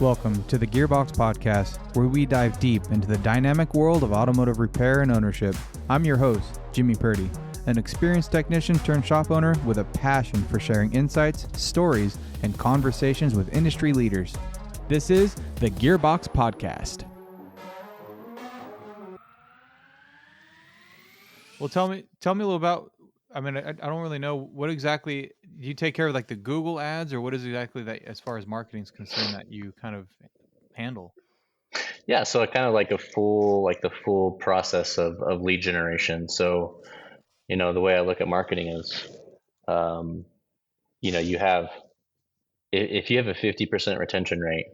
Welcome to the Gearbox Podcast, where we dive deep into the dynamic world of automotive repair and ownership. I'm your host, Jimmy Purdy, an experienced technician turned shop owner with a passion for sharing insights, stories, and conversations with industry leaders. This is the Gearbox Podcast. Well, tell me a little about, I don't really know what exactly, do you take care of like the Google ads, or what is exactly that as far as marketing is concerned that you kind of handle? Yeah, so kind of like the full process of lead generation. So, the way I look at marketing is, um, you have, if you have a 50% retention rate,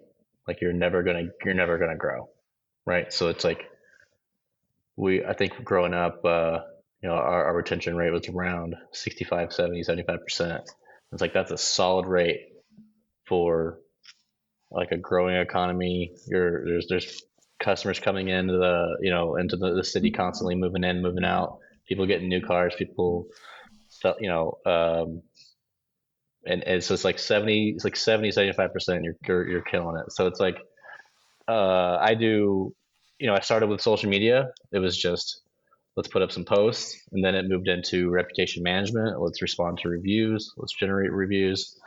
like you're never gonna grow, right? So it's like I think growing up, our retention rate was around 65, 70, 75%. It's like, that's a solid rate for like a growing economy. There's customers coming into the city, constantly moving in, moving out, people getting new cars, people sell, and so it's like 75%. You're killing it. So it's like, I started with social media. It was just, let's put up some posts, and then it moved into reputation management. Let's respond to reviews, let's generate reviews.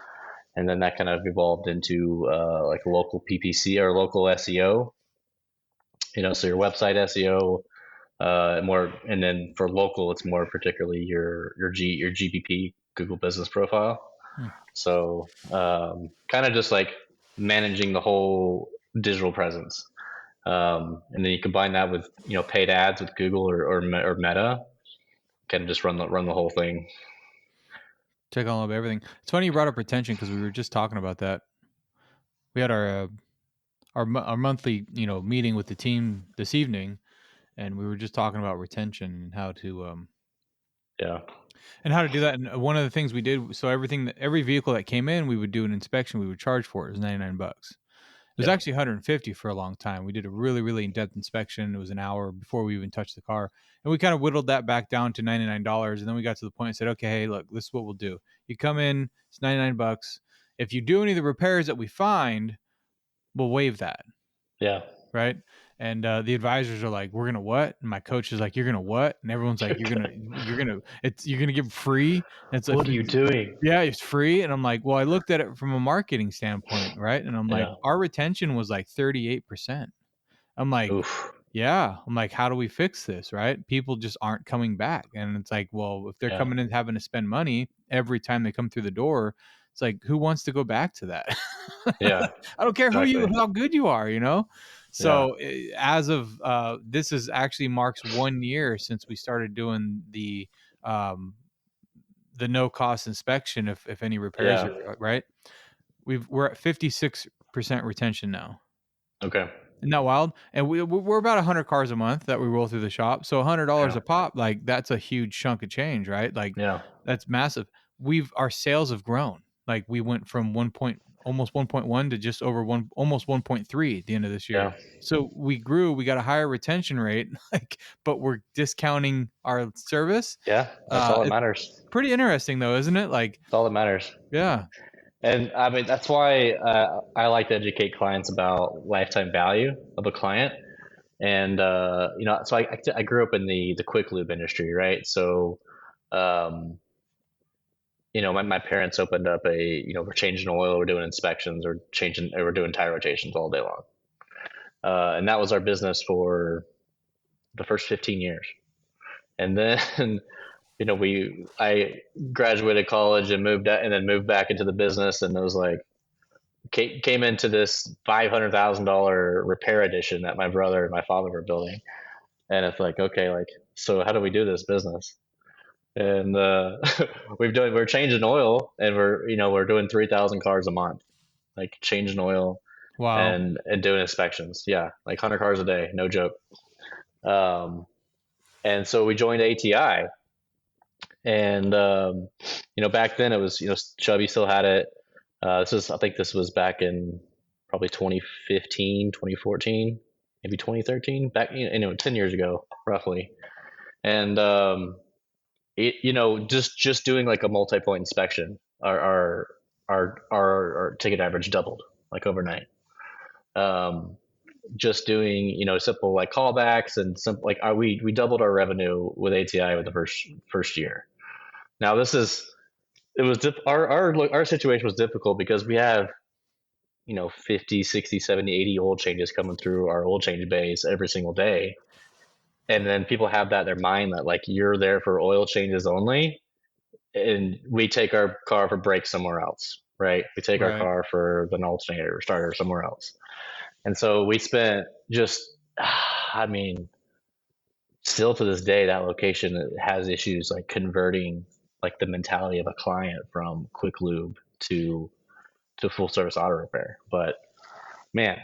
And then that kind of evolved into like local PPC or local SEO. So your website SEO, more, and then for local, it's more particularly your GBP, Google Business Profile. So kind of just like managing the whole digital presence, and then you combine that with paid ads with Google or Meta, kind of just run the whole thing. Check all of everything. It's funny you brought up retention, because we were just talking about that. We had our monthly meeting with the team this evening, and we were just talking about retention and how to do that. And one of the things we did, so every vehicle that came in, we would do an inspection. We would charge for it. It was $99. It was actually $150 for a long time. We did a really, really in-depth inspection. It was an hour before we even touched the car. And we kind of whittled that back down to $99. And then we got to the point and said, okay, hey, look, this is what we'll do. You come in, it's $99. If you do any of the repairs that we find, we'll waive that. Yeah. Right. And the advisors are like, we're going to what? And my coach is like, you're going to what? And everyone's like, you're going to give free. And it's like, what are you doing? Yeah, it's free. And I'm like, well, I looked at it from a marketing standpoint, right? And I'm like, our retention was like 38%. I'm like, Oof. Yeah. I'm like, how do we fix this, right? People just aren't coming back. And it's like, well, if they're coming in having to spend money every time they come through the door, it's like, who wants to go back to that? Yeah. I don't care exactly. how good you are, So as of this is actually marks 1 year since we started doing the no cost inspection if any repairs are right. We're at 56% retention now. Okay. Isn't that wild? And we're about 100 cars a month that we roll through the shop. So $100 a pop, like that's a huge chunk of change, right? Like that's massive. Our sales have grown. Like we went from almost 1.1 to just over almost 1.3 at the end of this year. Yeah. So we grew, we got a higher retention rate, but we're discounting our service. Yeah. That's all that matters. Pretty interesting though, isn't it? Like that's all that matters. Yeah. And I mean, that's why I like to educate clients about lifetime value of a client. And, so I grew up in the quick lube industry, right? So, my parents opened up we're changing oil, we're doing inspections, we're doing tire rotations all day long. And that was our business for the first 15 years. And then, I graduated college and moved back into the business, and it was like, came into this $500,000 repair addition that my brother and my father were building. And it's like, okay, like, so how do we do this business? And we're changing oil, and we're doing 3,000 cars a month, like changing oil. Wow. And doing inspections. Yeah. Like 100 cars a day. No joke. And so we joined ATI, and, back then it was, Chubby still had it. I think this was back in probably 2015, 2014, maybe 2013, back, 10 years ago, roughly. And, just doing like a multi-point inspection, our ticket average doubled like overnight. um, just doing, simple like callbacks and simple like we doubled our revenue with ATI with the first year. Now this is it was our situation was difficult because we have 50, 60, 70, 80 oil changes coming through our oil change bays every single day. And then people have that in their mind that like you're there for oil changes only, and we take our car for brakes somewhere else, right? We take our Right. car for an alternator or starter somewhere else. And so we spent just, I mean, still to this day, that location has issues like converting like the mentality of a client from quick lube to full service auto repair. But man,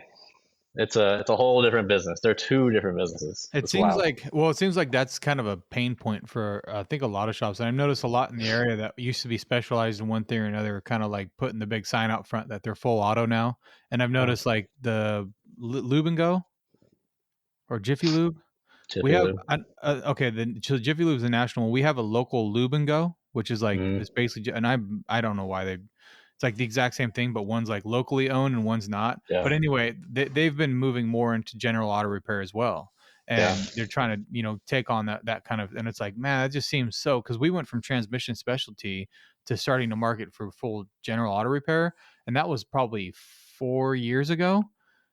it's a whole different business. They're two different businesses. It It's seems wild. like, well, it seems like that's kind of a pain point for, I think, a lot of shops. And I've noticed a lot in the area that used to be specialized in one thing or another, kind of like putting the big sign out front that they're full auto now. And I've Yeah. noticed like the Lube and Go or Jiffy Lube. We Jiffy have Lube. okay. So Jiffy Lube is a national one. We have a local Lube and Go, which is like Mm-hmm. it's basically, and I don't know why they. It's like the exact same thing, but one's like locally owned and one's not. Yeah. But anyway, they've been moving more into general auto repair as well, Yeah. and they're trying to take on that kind of. And it's like, man, that just seems so, because we went from transmission specialty to starting to market for full general auto repair, and that was probably 4 years ago,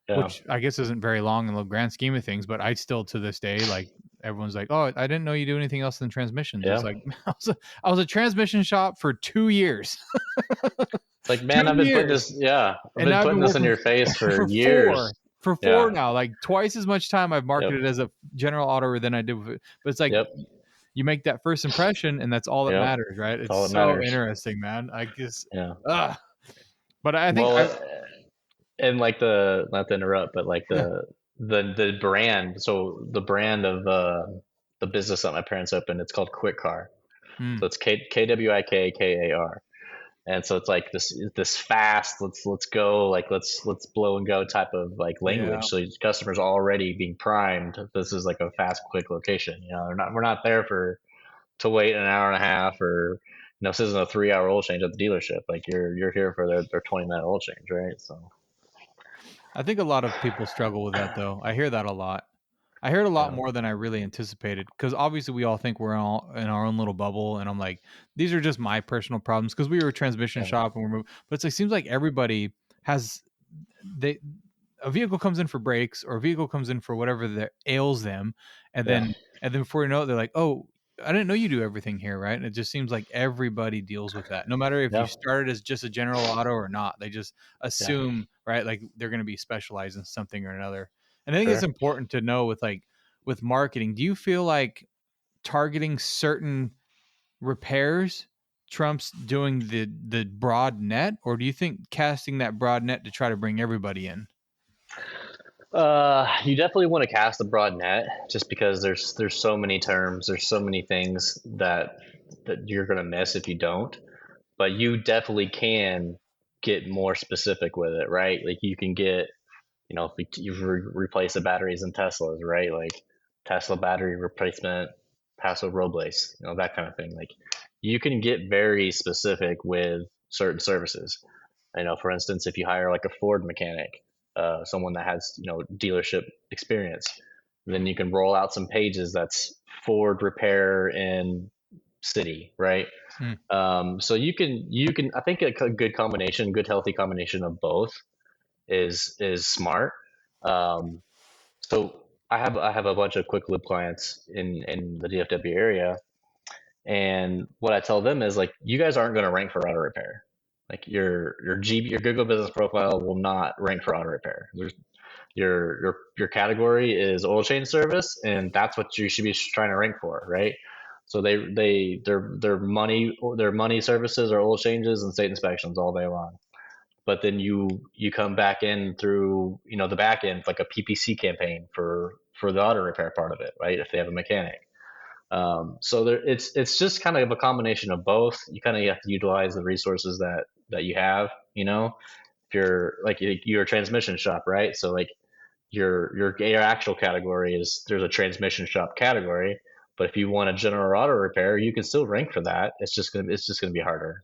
Yeah. which I guess isn't very long in the grand scheme of things, but I still to this day, like, everyone's like, "Oh, I didn't know you do anything else than transmissions." It's Yeah. like I was a transmission shop for 2 years, It's like, two man, I've been putting years, this, yeah, I've and been now I've putting been this in working your face for for years. four Yeah. now, like twice as much time I've Yep. marketed as a general auto than I did with it. But it's like Yep. you make that first impression, and that's all that Yep. matters, right? That's It's all that so matters. interesting, man. I guess, Yeah. ah, but I think Well, I and like the not to interrupt, but like yeah. the brand. So the brand of the business that my parents opened, it's called Quick Car. So Mm, it's KWIKKAR. And so it's like this fast, let's go, like let's blow and go type of like yeah. language. So customers already being primed. This is like a fast, quick location. We're not there for to wait an hour and a half, or this isn't a 3 hour oil change at the dealership. Like you're here for their 20-minute oil change, right? So I think a lot of people struggle with that, though. I hear that a lot. I heard a lot yeah, more than I really anticipated, because obviously we all think we're all in our own little bubble, and I'm like, these are just my personal problems because we were a transmission yeah, shop and we're moving. But it's like seems like everybody has they a vehicle comes in for brakes, or a vehicle comes in for whatever that ails them, and yeah, then before you know it, they're like, oh, I didn't know you do everything here, right? And it just seems like everybody deals with that, no matter if you yeah, started as just a general auto or not. They just yeah, assume, right, like they're going to be specialized in something or another. And I think it's sure. important to know with with marketing. Do you feel like targeting certain repairs trumps doing the broad net, or do you think casting that broad net to try to bring everybody in? You definitely want to cast a broad net, just because there's so many terms, there's so many things that you're gonna miss if you don't. But you definitely can get more specific with it, right? Like you can get, if you replace the batteries in Teslas, right? Like Tesla battery replacement, Paso Robles, that kind of thing. Like you can get very specific with certain services. For instance, if you hire like a Ford mechanic, someone that has, dealership experience, then you can roll out some pages that's Ford repair in city, right? Hmm. So you can I think a good combination, good healthy combination of both is smart. Um, so I have a bunch of quick loop clients in the DFW area, and what I tell them is like, you guys aren't going to rank for auto repair. Like your Google business profile will not rank for auto repair. Your category is oil change service, and that's what you should be trying to rank for, right? So their money services are oil changes and state inspections all day long. But then you come back in through the back end, like a PPC campaign for the auto repair part of it, right? If they have a mechanic. So it's just kind of a combination of both. You kind of have to utilize the resources that you have. If you're like you're a transmission shop, right? So like your actual category is, there's a transmission shop category, but if you want a general auto repair, you can still rank for that. It's just gonna be harder.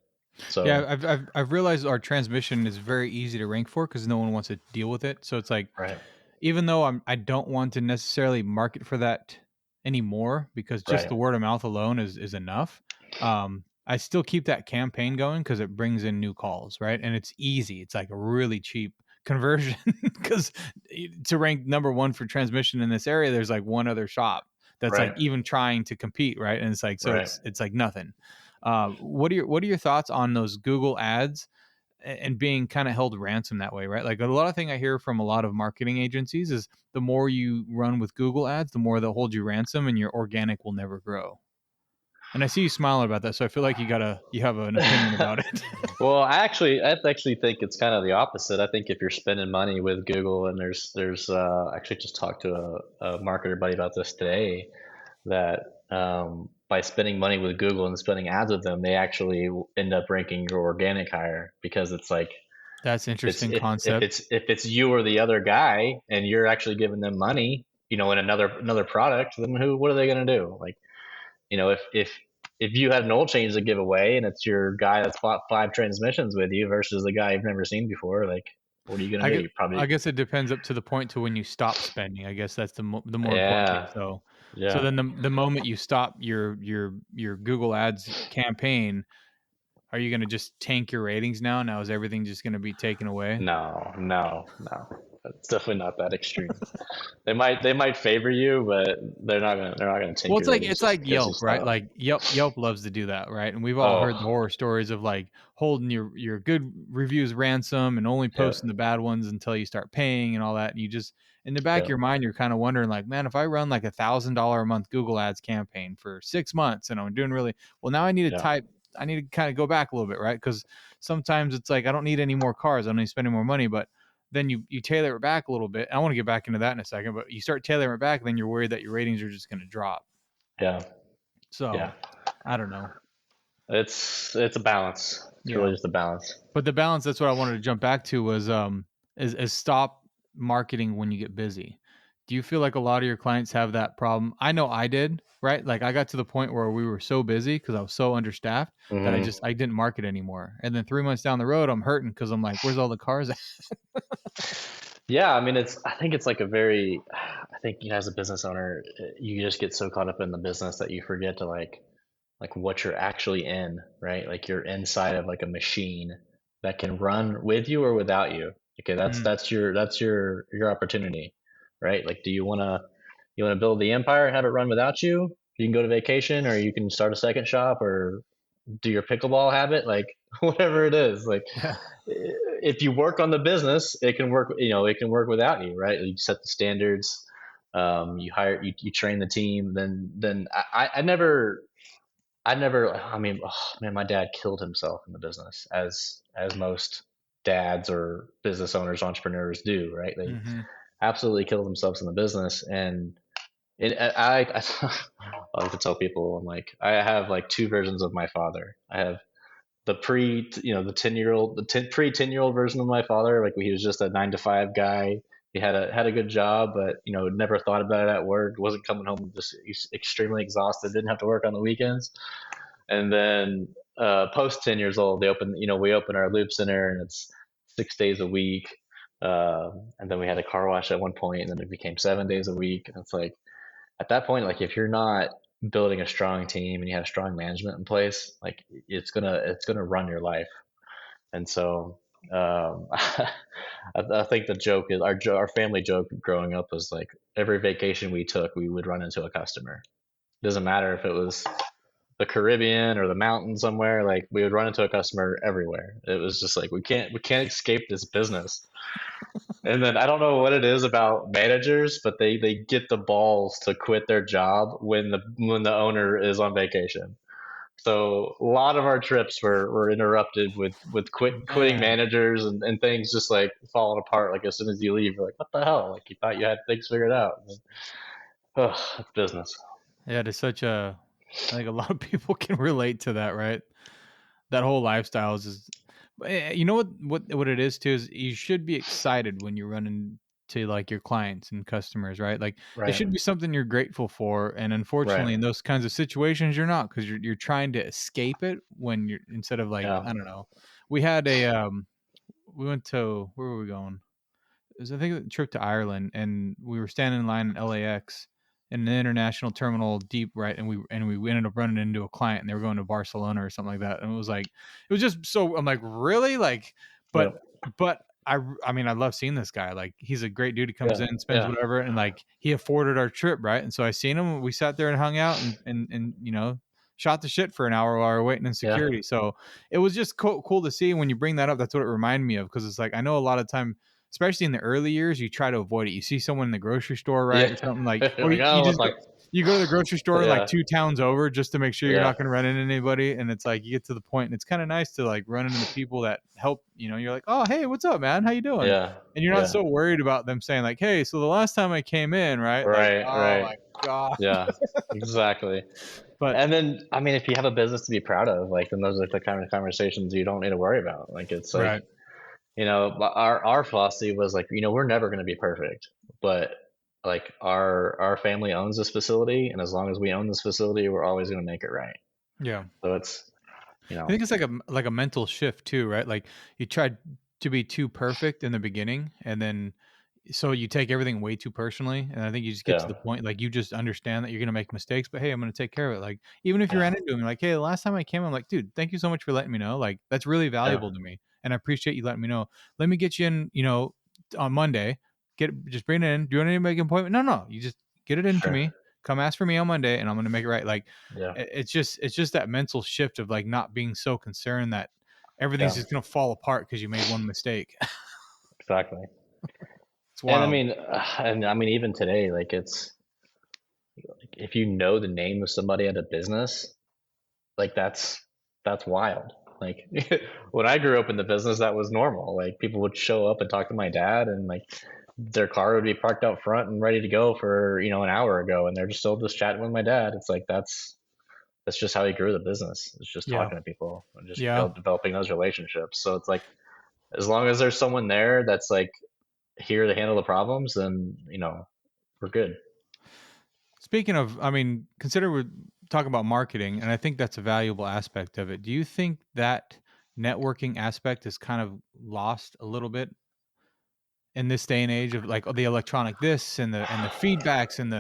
Yeah, So I've realized our transmission is very easy to rank for because no one wants to deal with it. So it's like, right, even though I don't want to necessarily market for that anymore because just right, the word of mouth alone is enough. I still keep that campaign going because it brings in new calls, right? And it's easy. It's like a really cheap conversion because to rank number one for transmission in this area, there's like one other shop that's like right, even trying to compete, right? And it's like so right. it's like nothing. What are your thoughts on those Google ads and being kind of held ransom that way, right? Like a lot of thing I hear from a lot of marketing agencies is the more you run with Google ads, the more they'll hold you ransom and your organic will never grow. And I see you smiling about that, so I feel like you have an opinion about it. Well, I actually think it's kind of the opposite. I think if you're spending money with Google, and I actually just talked to a marketer buddy about this today, that by spending money with Google and spending ads with them, they actually end up ranking your organic higher, because it's like, That's it's interesting if concept. it's you or the other guy, and you're actually giving them money, in another product, then what are they going to do? Like, if you had an oil change to give away, and it's your guy that's bought 5 transmissions with you versus the guy you've never seen before, like, what are you I gonna do? guess, You probably, I guess it depends up to the point to when you stop spending. I guess that's the more important thing. yeah, So yeah, then the moment you stop your Google Ads campaign, are you going to just tank your ratings now? Now is everything just going to be taken away? no, no, no, it's definitely not that extreme. They might favor you, but they're not gonna Well, tank your ratings it's just like because you Yelp, right? stop. Like Yelp loves to do that, right? And we've all heard the Oh, horror stories of like holding your good reviews ransom and only posting yep, the bad ones until you start paying and all that. And you just in the back of yep, your mind, you're kind of wondering, like, man, if I run like $1,000 a month Google Ads campaign for 6 months and I'm doing really well, now yeah, I need to kind of go back a little bit, right? Because sometimes it's like I don't need any more cars, I don't need to spend any more money, but then you tailor it back a little bit. I want to get back into that in a second, but you start tailoring it back, then you're worried that your ratings are just going to drop. yeah, yeah. So, I don't know. It's a balance. It's really Yeah. just a balance. But the balance, that's what I wanted to jump back to was is stop marketing when you get busy. Do you feel like a lot of your clients have that problem? I know I did, right? Like I got to the point where we were so busy because I was so understaffed that Hmm. I didn't market anymore. And then 3 months down the road, I'm hurting because I'm like, where's all the cars at? Yeah, I mean, I think it's like a very, I think, as a business owner, you just get so caught up in the business that you forget to like what you're actually in, right? Like you're inside of like a machine that can run with you or without you. Okay, that's Mm, that's your that's your opportunity, right? Like, do you want to build the empire and have it run without you? You can go to vacation, or you can start a second shop, or do your pickleball habit, like whatever it is. Like, yeah. if you work on the business, it can work. It can work without you, right? You set the standards. You train the team. Then I never. I mean, oh, man, my dad killed himself in the business, as most dads or business owners, entrepreneurs do, right? They Mm-hmm. absolutely killed themselves in the business, and I like to tell people, I'm like, I have like two versions of my father. I have the the 10-year-old, pre 10-year-old version of my father. Like, he was just a 9 to 5 guy. He had a good job, but never thought about it at work. Wasn't coming home just extremely exhausted. Didn't have to work on the weekends. And then post 10 years old, we open our loop center, and it's 6 days a week. And then we had a car wash at one point, and then it became 7 days a week. And it's like, at that point, like, if you're not building a strong team and you have strong management in place, like, it's gonna run your life. And so, I think the joke is, our family joke growing up was like, every vacation we took, we would run into a customer. It doesn't matter if it was the Caribbean or the mountains somewhere, like, we would run into a customer everywhere. It was just like, we can't escape this business. And then, I don't know what it is about managers, but they get the balls to quit their job when the owner is on vacation. So a lot of our trips were interrupted with quitting Man. managers, and things just like falling apart. Like, as soon as you leave, you're like, what the hell? Like, you thought you had things figured out. Oh, it's business. Yeah, it's such a I think a lot of people can relate to that, right? That whole lifestyle is just you know what it is too is you should be excited when you're running to like your clients and customers, right? Like it Right. should be something you're grateful for, and Right. unfortunately in those kinds of situations you're not, because you're trying to escape it when you're, instead of like, Yeah. I don't know. We had a we went to, where were we going? It was, I think, a trip to Ireland, and we were standing in line in LAX in an international terminal deep right, and we ended up running into a client, and they were going to Barcelona or something like that, and it was like, it was just so, I'm like, really, like, but Yep. but I mean, I love seeing this guy. Like, he's a great dude. He comes Yeah. in, spends Yeah. whatever, and like he afforded our trip, right? And so I seen him. We sat there and hung out and shot the shit for an hour while we were waiting in Yeah. security. So it was just cool to see. When you bring that up, that's what it reminded me of, because it's like, I know a lot of time, especially in the early years, you try to avoid it. You see someone in the grocery store, right, Yeah. or something like, You're or like, you oh, what just the, you go to the grocery store like yeah. two towns over just to make sure you're Yeah. not going to run into anybody. And it's like, you get to the point, and it's kind of nice to like run into the people that help. You're like, oh, hey, what's up, man? How you doing? Yeah. And you're not Yeah. so worried about them saying like, hey, so the last time I came in, right? Like, Right. oh Right. my god. Yeah. Exactly. But And then, I mean, if you have a business to be proud of, like, then those are the kind of conversations you don't need to worry about. Like, it's like, right, our philosophy was like, we're never going to be perfect, but like our family owns this facility, and as long as we own this facility, we're always going to make it right. yeah. So it's, you I know, think it's like a mental shift too, right? Like, you tried to be too perfect in the beginning, and then so you take everything way too personally, and I think you just get to yeah, the point, like, you just understand that you're gonna make mistakes, but hey, I'm gonna take care of it. Like, even if you yeah, ran into him, like, hey, the last time I came, I'm like, dude, thank you so much for letting me know. Like, that's really yeah, valuable to me, and I appreciate you letting me know. Let me get you in, on Monday. Just bring it in. Do you want to make an appointment? No, no, you just get it into sure, me. Come ask for me on Monday, and I'm gonna make it right. Like, yeah, it's just that mental shift of like not being so concerned that everything's yeah, just gonna fall apart because you made one mistake. exactly. It's And I wild. mean, even today, like, it's like, if you know the name of somebody at a business, like, that's wild. Like, when I grew up in the business, that was normal. Like, people would show up and talk to my dad, and like their car would be parked out front and ready to go for an hour ago, and they're just still just chatting with my dad. It's like that's just how he grew the business. It's just Yeah. talking to people and just Yeah. developing those relationships. So it's like, as long as there's someone there that's like here to handle the problems, then we're good. Speaking of, I mean, consider we're talking about marketing, and I think that's a valuable aspect of it. Do you think that networking aspect is kind of lost a little bit in this day and age of like the electronic this and the feedbacks and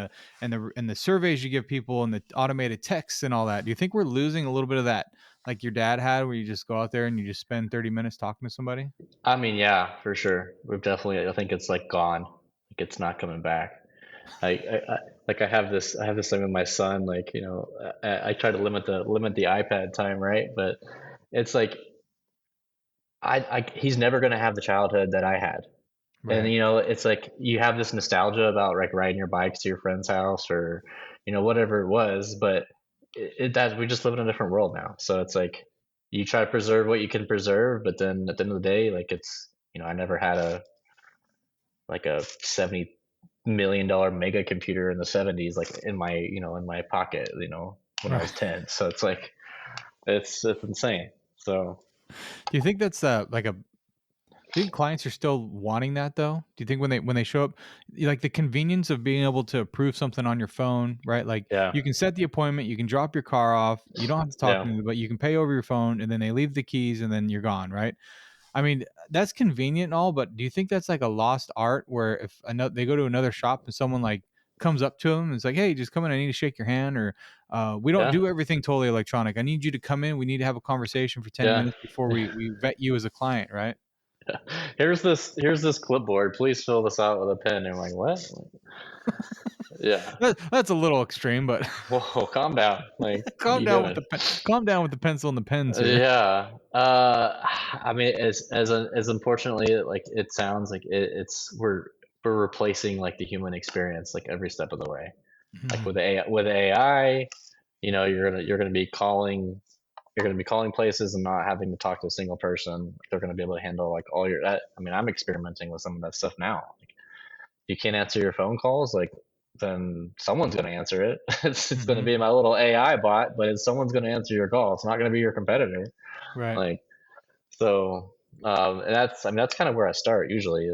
the surveys you give people and the automated texts and all that? Do you think we're losing a little bit of that, like your dad had, where you just go out there and you just spend 30 minutes talking to somebody? I mean, yeah, for sure. We've definitely. I think it's like gone. Like, it's not coming back. Like, I have this thing with my son. Like, I try to limit the iPad time, right? But it's like, he's never gonna have the childhood that I had. And Right. it's like you have this nostalgia about like riding your bikes to your friend's house, or whatever it was. But that we just live in a different world now. So it's like you try to preserve what you can preserve, but then at the end of the day, like, it's I never had a $70 million mega computer in the '70s, like, in my pocket, when I Right. was 10. So it's like it's insane. So Do you think that's like a Do you think clients are still wanting that though? Do you think when they show up, like the convenience of being able to approve something on your phone, right? Like, yeah, you can set the appointment, you can drop your car off, you don't have to talk yeah, to anybody, but you can pay over your phone, and then they leave the keys, and then you're gone, right? I mean, that's convenient and all, but do you think that's like a lost art where if another they go to another shop and someone like comes up to them and it's like, hey, just come in, I need to shake your hand, or we don't yeah, do everything totally electronic. I need you to come in. We need to have a conversation for 10 yeah. minutes before we vet you as a client, right? Here's this clipboard. Please fill this out with a pen. And I'm like, what? Yeah. That's a little extreme, but Whoa, calm down. Like, what are calm you down with doing? the calm down with the pencil and the pens here. Yeah. I mean, as unfortunately like it sounds like it's we're replacing like the human experience like every step of the way. Like, Mhm. with AI, you're gonna be calling places and not having to talk to a single person. They're gonna be able to handle like all your that. I mean, I'm experimenting with some of that stuff now. Like, you can't answer your phone calls, like, then someone's going to answer it. It's going to Mhm. be my little AI bot, but someone's going to answer your call. It's not going to be your competitor. Right. Like, so, and that's, I mean, that's kind of where I start usually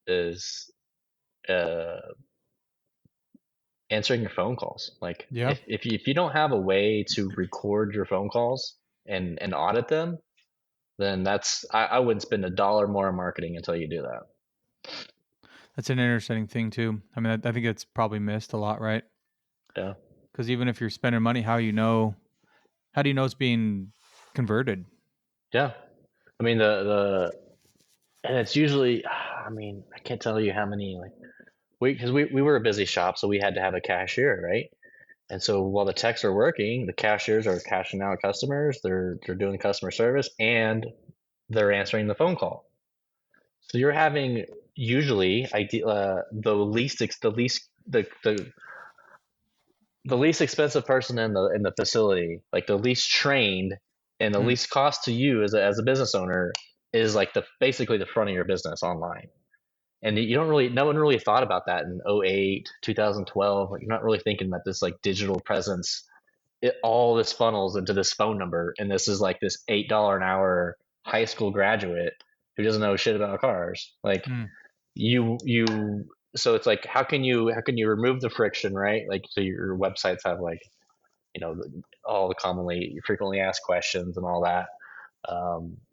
is answering your phone calls. Like Yeah. if you don't have a way to record your phone calls and audit them, then I wouldn't spend $1 more on marketing until you do that. That's an interesting thing too. I mean, I think it's probably missed a lot, right? Yeah. Because even if you're spending money, how do you know it's being converted? Yeah. I mean, and it's usually, I mean, I can't tell you how many, like, because we were a busy shop, so we had to have a cashier, right? And so while the techs are working, the cashiers are cashing out customers, they're doing customer service, and they're answering the phone call. So you're having usually the least expensive person in the facility, like the least trained and the Mm. least cost to you as a business owner, is like the basically the front of your business online. And you don't really, no one really thought about that in 08, 2012. Like, you're not really thinking that this like digital presence, all this funnels into this phone number, and this is like this $8 an hour high school graduate who doesn't know shit about cars. Like Mm. you so it's like how can you remove the friction, right? Like, so your websites have like, all the commonly frequently asked questions and all that.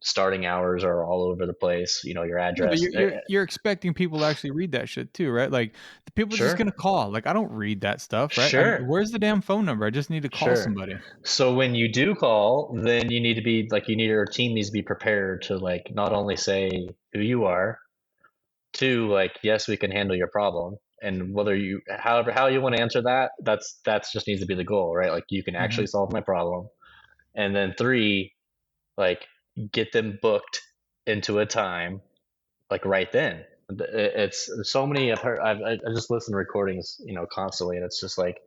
Starting hours are all over the place, your Yeah, but address. you're expecting people to actually read that shit too, right? Like the people just Sure. gonna call. Like I don't read that stuff, right? Sure. Where's the damn phone number? I just need to call Sure. somebody. So when you do call, then you need to be like, your team needs to be prepared to like not only say who you are, to like, yes, we can handle your problem. And whether however how you want to answer that, that's just needs to be the goal, right? Like, you can Hmm. actually solve my problem. And then three, like, get them booked into a time, like right then. It's so many. I just listen to recordings, constantly, and it's just like,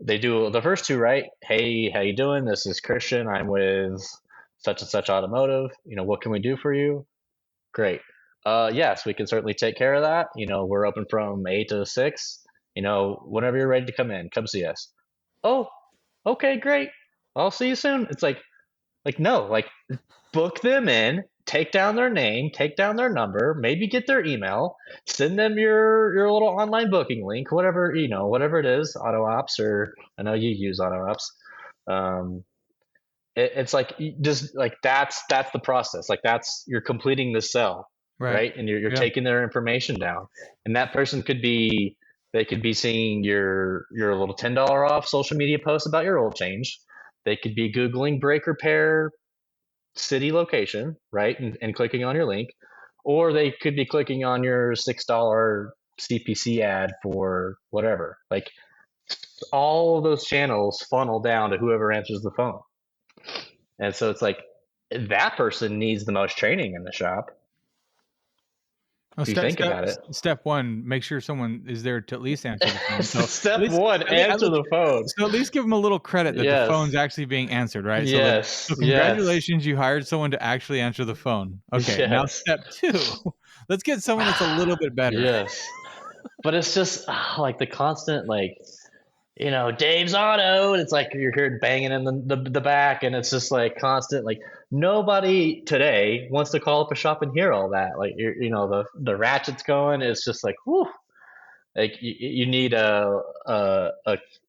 they do the first two right. Hey, how you doing? This is Christian. I'm with such and such automotive. What can we do for you? Great. Yes, we can certainly take care of that. We're open from 8 to 6. Whenever you're ready to come in, come see us. Oh, okay, great. I'll see you soon. It's like no, like, book them in, take down their name, take down their number, maybe get their email, send them your little online booking link, whatever it is, auto ops, or I know you use auto ops. Um, it's like, just like, that's the process. Like, you're completing the sell, Right. right? And you're Yeah. taking their information down, and that person they could be seeing your little $10 off social media post about your oil change. They could be googling brake repair city location, right, and clicking on your link, or they could be clicking on your $6 CPC ad for whatever. Like, all of those channels funnel down to whoever answers the phone. And so it's like, that person needs the most training in the shop, Well, if you think about it. step one, make sure someone is there to at least answer the phone. So Step one, answer the phone. at least give them a little credit that the phone's Yes. actually being answered, right? Yes. So Yes. congratulations, you hired someone to actually answer the phone. Okay, now Yes. step two, let's get someone that's a little bit better. Yes. But it's just, like, the constant, like, Dave's Auto, and it's like you're hearing banging in the back, and it's just like constant. Like, nobody today wants to call up a shop and hear all that. Like, the ratchets going. It's just like, whew. Like, you need a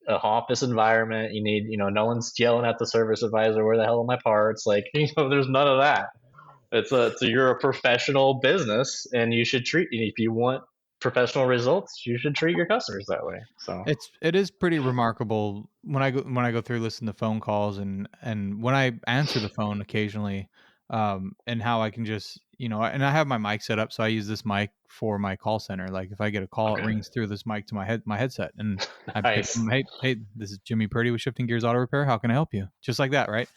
office environment. You need, no one's yelling at the service advisor, where the hell are my parts? Like, there's none of that. You're a professional business, and you should treat, if you want professional results, you should treat your customers that way. So It is pretty remarkable when I go through listen to phone calls and when I answer the phone occasionally, and how I can just and I have my mic set up, so I use this mic for my call center. Like if I get a call, it okay, rings through this mic to my headset, and I pick nice. them. Hey, this is Jimmy Purdy with Shifting Gears Auto Repair. How can I help you? Just like that, right?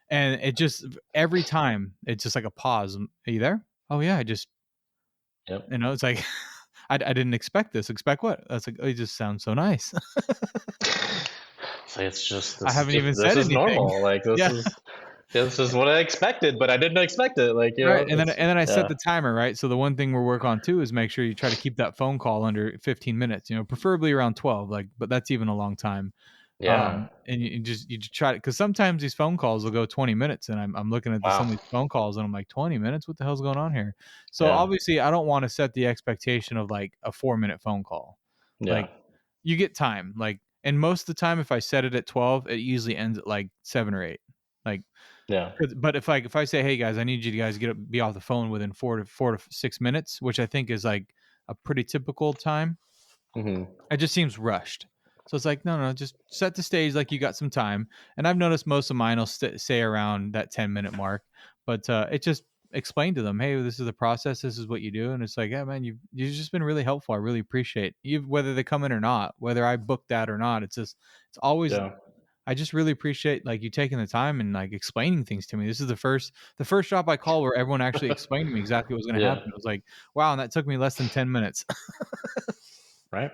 And it just every time it's just like a pause. Are you there? Oh yeah, I just Yep. it's like I didn't expect this. Expect what? That's like, oh, it just sounds so nice. So it's just I haven't even this said is anything. normal. Like, Yeah, this is what I expected, but I didn't expect it. Like, right. And then I set yeah. the timer, right? So the one thing we're work on too is make sure you try to keep that phone call under 15 minutes, preferably around 12, like, but that's even a long time. Yeah. And you just try to, because sometimes these phone calls will go 20 minutes, and I'm looking at some Wow. of these phone calls, and I'm like, 20 minutes? What the hell's going on here? So Yeah. obviously, I don't want to set the expectation of like a 4-minute phone call. Yeah. Like, you get time. Like, and most of the time, if I set it at 12, it usually ends at like 7 or 8. Like, Yeah. but if I say, hey guys, I need you guys to be off the phone within 4 to 6 minutes, which I think is like a pretty typical time, Hmm. it just seems rushed. So it's like, no, just set the stage like you got some time. And I've noticed most of mine will say around that 10-minute mark, but it just explain to them, hey, this is the process, this is what you do. And it's like, yeah, man, you've just been really helpful. I really appreciate you, whether they come in or not, whether I book that or not. It's just, it's always, Yeah. I just really appreciate like you taking the time and like explaining things to me. This is the first shop I called where everyone actually explained to me exactly what was going to Yeah. happen. It was like, wow, and that took me less than 10 minutes. Right.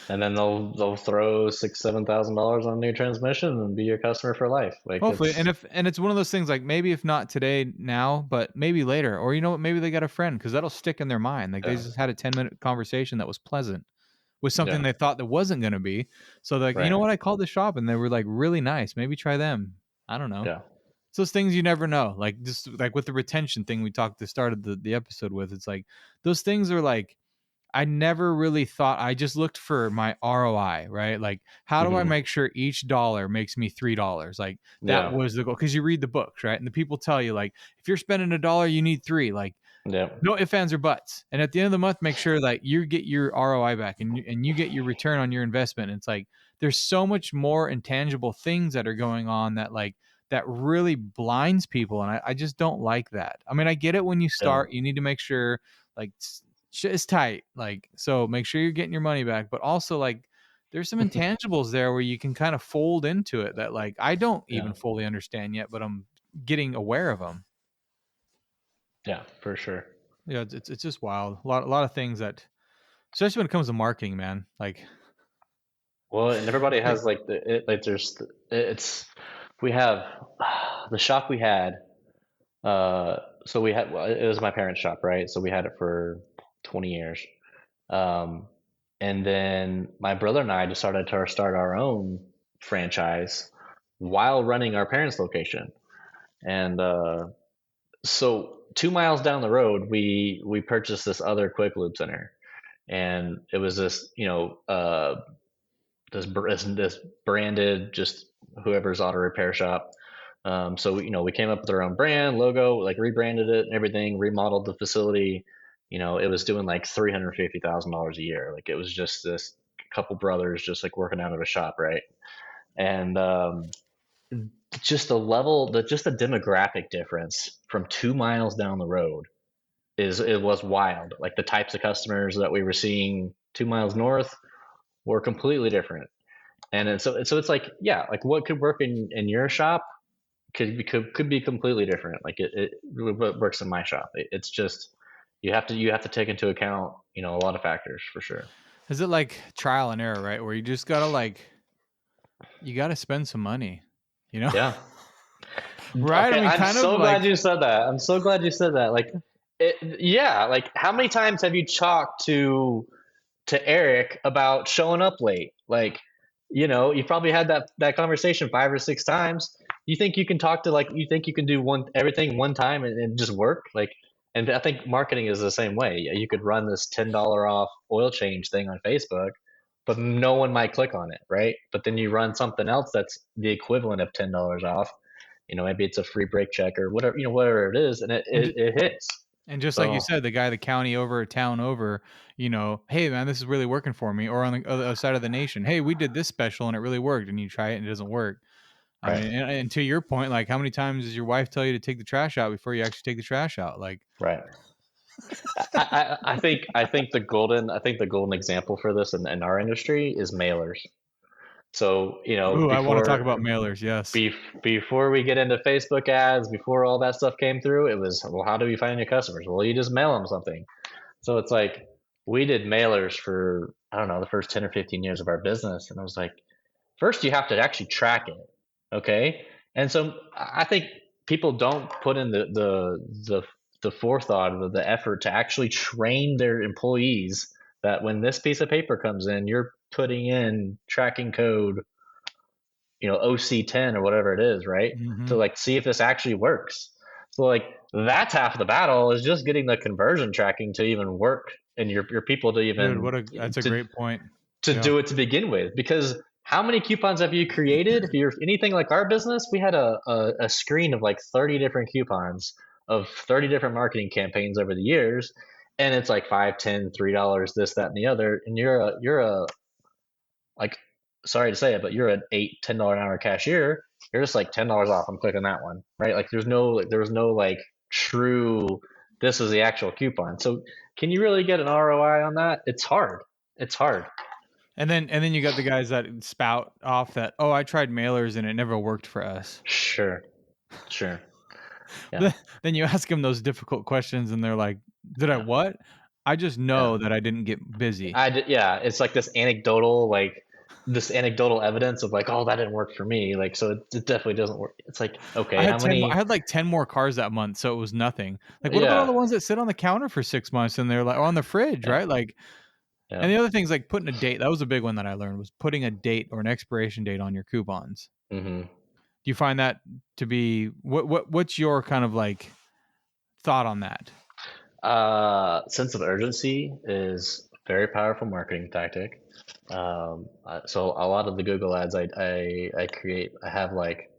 And then they'll throw $6,000-7,000 on a new transmission and be your customer for life. Like Hopefully, it's and it's one of those things like maybe if not today, now, but maybe later, or you know what, maybe they got a friend because that'll stick in their mind. Like they yeah. just had a 10-minute conversation that was pleasant with Yeah. something they thought that wasn't going to be. So like, you Right. know what, I called the shop and they were like really nice. Maybe try them. I don't know. Yeah. It's those things you never know. Like just like with the retention thing we talked to started the episode with. It's like those things are like I never really thought. I just looked for my ROI, right? Like, how do I Hmm. make sure each dollar makes me $3? Like, that Yeah. was the goal. Because you read the books, right? And the people tell you, like, if you're spending $1, you need three. Like, Yeah. no ifs, ands, or buts. And at the end of the month, make sure that you get your ROI back and you get your return on your investment. And it's like there's so much more intangible things that are going on that like that really blinds people. And I just don't like that. I mean, I get it when you Yeah. start, you need to make sure like shit is tight. Like, so make sure you're getting your money back, but also like there's some intangibles there where you can kind of fold into it that like I don't Yeah. even fully understand yet, but I'm getting aware of them. Yeah. For sure. Yeah, it's just wild. A lot of things that, especially when it comes to marketing, man. Like, Well, and everybody like has like like it's we have the shop we had. Uh, so we had well, it was my parents' shop, right? So we had it for 20 years. Um, and then my brother and I decided to start our own franchise while running our parents' location. And so 2 miles down the road, we purchased this other Quick Lube center, and it was this this branded just whoever's auto repair shop. So we came up with our own brand logo, like rebranded it and everything, remodeled the facility. It was doing like $350,000 a year. Like it was just this couple brothers just like working out of a shop, right? And just the demographic difference from 2 miles down the road it was wild. Like the types of customers that we were seeing 2 miles north were completely different. And then, so it's like, yeah, like what could work in your shop could be completely different. Like what works in my shop. It's just you have to take into account a lot of factors for sure. is it like trial and error, right? Where you just gotta like you gotta spend some money, you know? Yeah. Right? I Okay. mean, I'm kind of so glad like you said that. I'm so glad you said that. Like, yeah. Like, how many times have you talked to Eric about showing up late? Like, you probably had that conversation 5 or 6 times. You think you can talk to like you think you can do everything one time and just work? Like, and I think marketing is the same way. You could run this $10 off oil change thing on Facebook, but no one might click on it, right? But then you run something else that's the equivalent of $10 off. Maybe it's a free brake check or whatever, whatever it is, and it, and it, it hits. And just like you So, said, the guy, the county over, town over, hey man, this is really working for me. Or on the other side of the nation, hey, we did this special and it really worked. And you try it and it doesn't work. I right, mean, and to your point, like how many times does your wife tell you to take the trash out before you actually take the trash out? Like, right. I think the golden example for this in our industry is mailers. So ooh, I want to talk about mailers. Yes. before we get into Facebook ads, before all that stuff came through, it was, well, how do we find your customers? Well, you just mail them something. So it's like we did mailers for, I don't know, the first 10 or 15 years of our business, and I was like, first you have to actually track it, okay? And so I think people don't put in the forethought or the effort to actually train their employees that when this piece of paper comes in, you're putting in tracking code OC10 or whatever it is, right? To Mm-hmm. like see if this actually works. So like that's half the battle is just getting the conversion tracking to even work and your people to Dude, even that's a to great point. to Yeah. do it to begin with. Because how many coupons have you created? If you're anything like our business, we had a screen of like 30 different coupons of 30 different marketing campaigns over the years. And it's like 5, 10, $3, this, that, and the other. And you're a like, sorry to say it, but you're an $8, $10 an hour cashier. You're just like $10 off. I'm clicking that one, right? Like there was no like true, this is the actual coupon. So can you really get an ROI on that? It's hard. It's hard. And then you got the guys that spout off that, oh, I tried mailers and it never worked for us. Sure. Sure. Yeah. Then you ask them those difficult questions and they're like, did I Yeah. what? I just Yeah. know that I didn't get busy. Yeah. It's like this anecdotal evidence of like, oh, that didn't work for me. Like, so it definitely doesn't work. It's like, I okay, had how 10 more, I many? had like 10 more cars that month, so it was nothing. Like, what about all Yeah. the ones that sit on the counter for 6 months and they're like, or on the fridge, Yeah. right? Like, Yeah. and the other thing's like putting a date. That was a big one that I learned, was putting a date or an expiration date on your coupons. Hmm. Do you find that to be what's your kind of like thought on that? Sense of urgency is a very powerful marketing tactic. So a lot of the Google ads I create, I have like,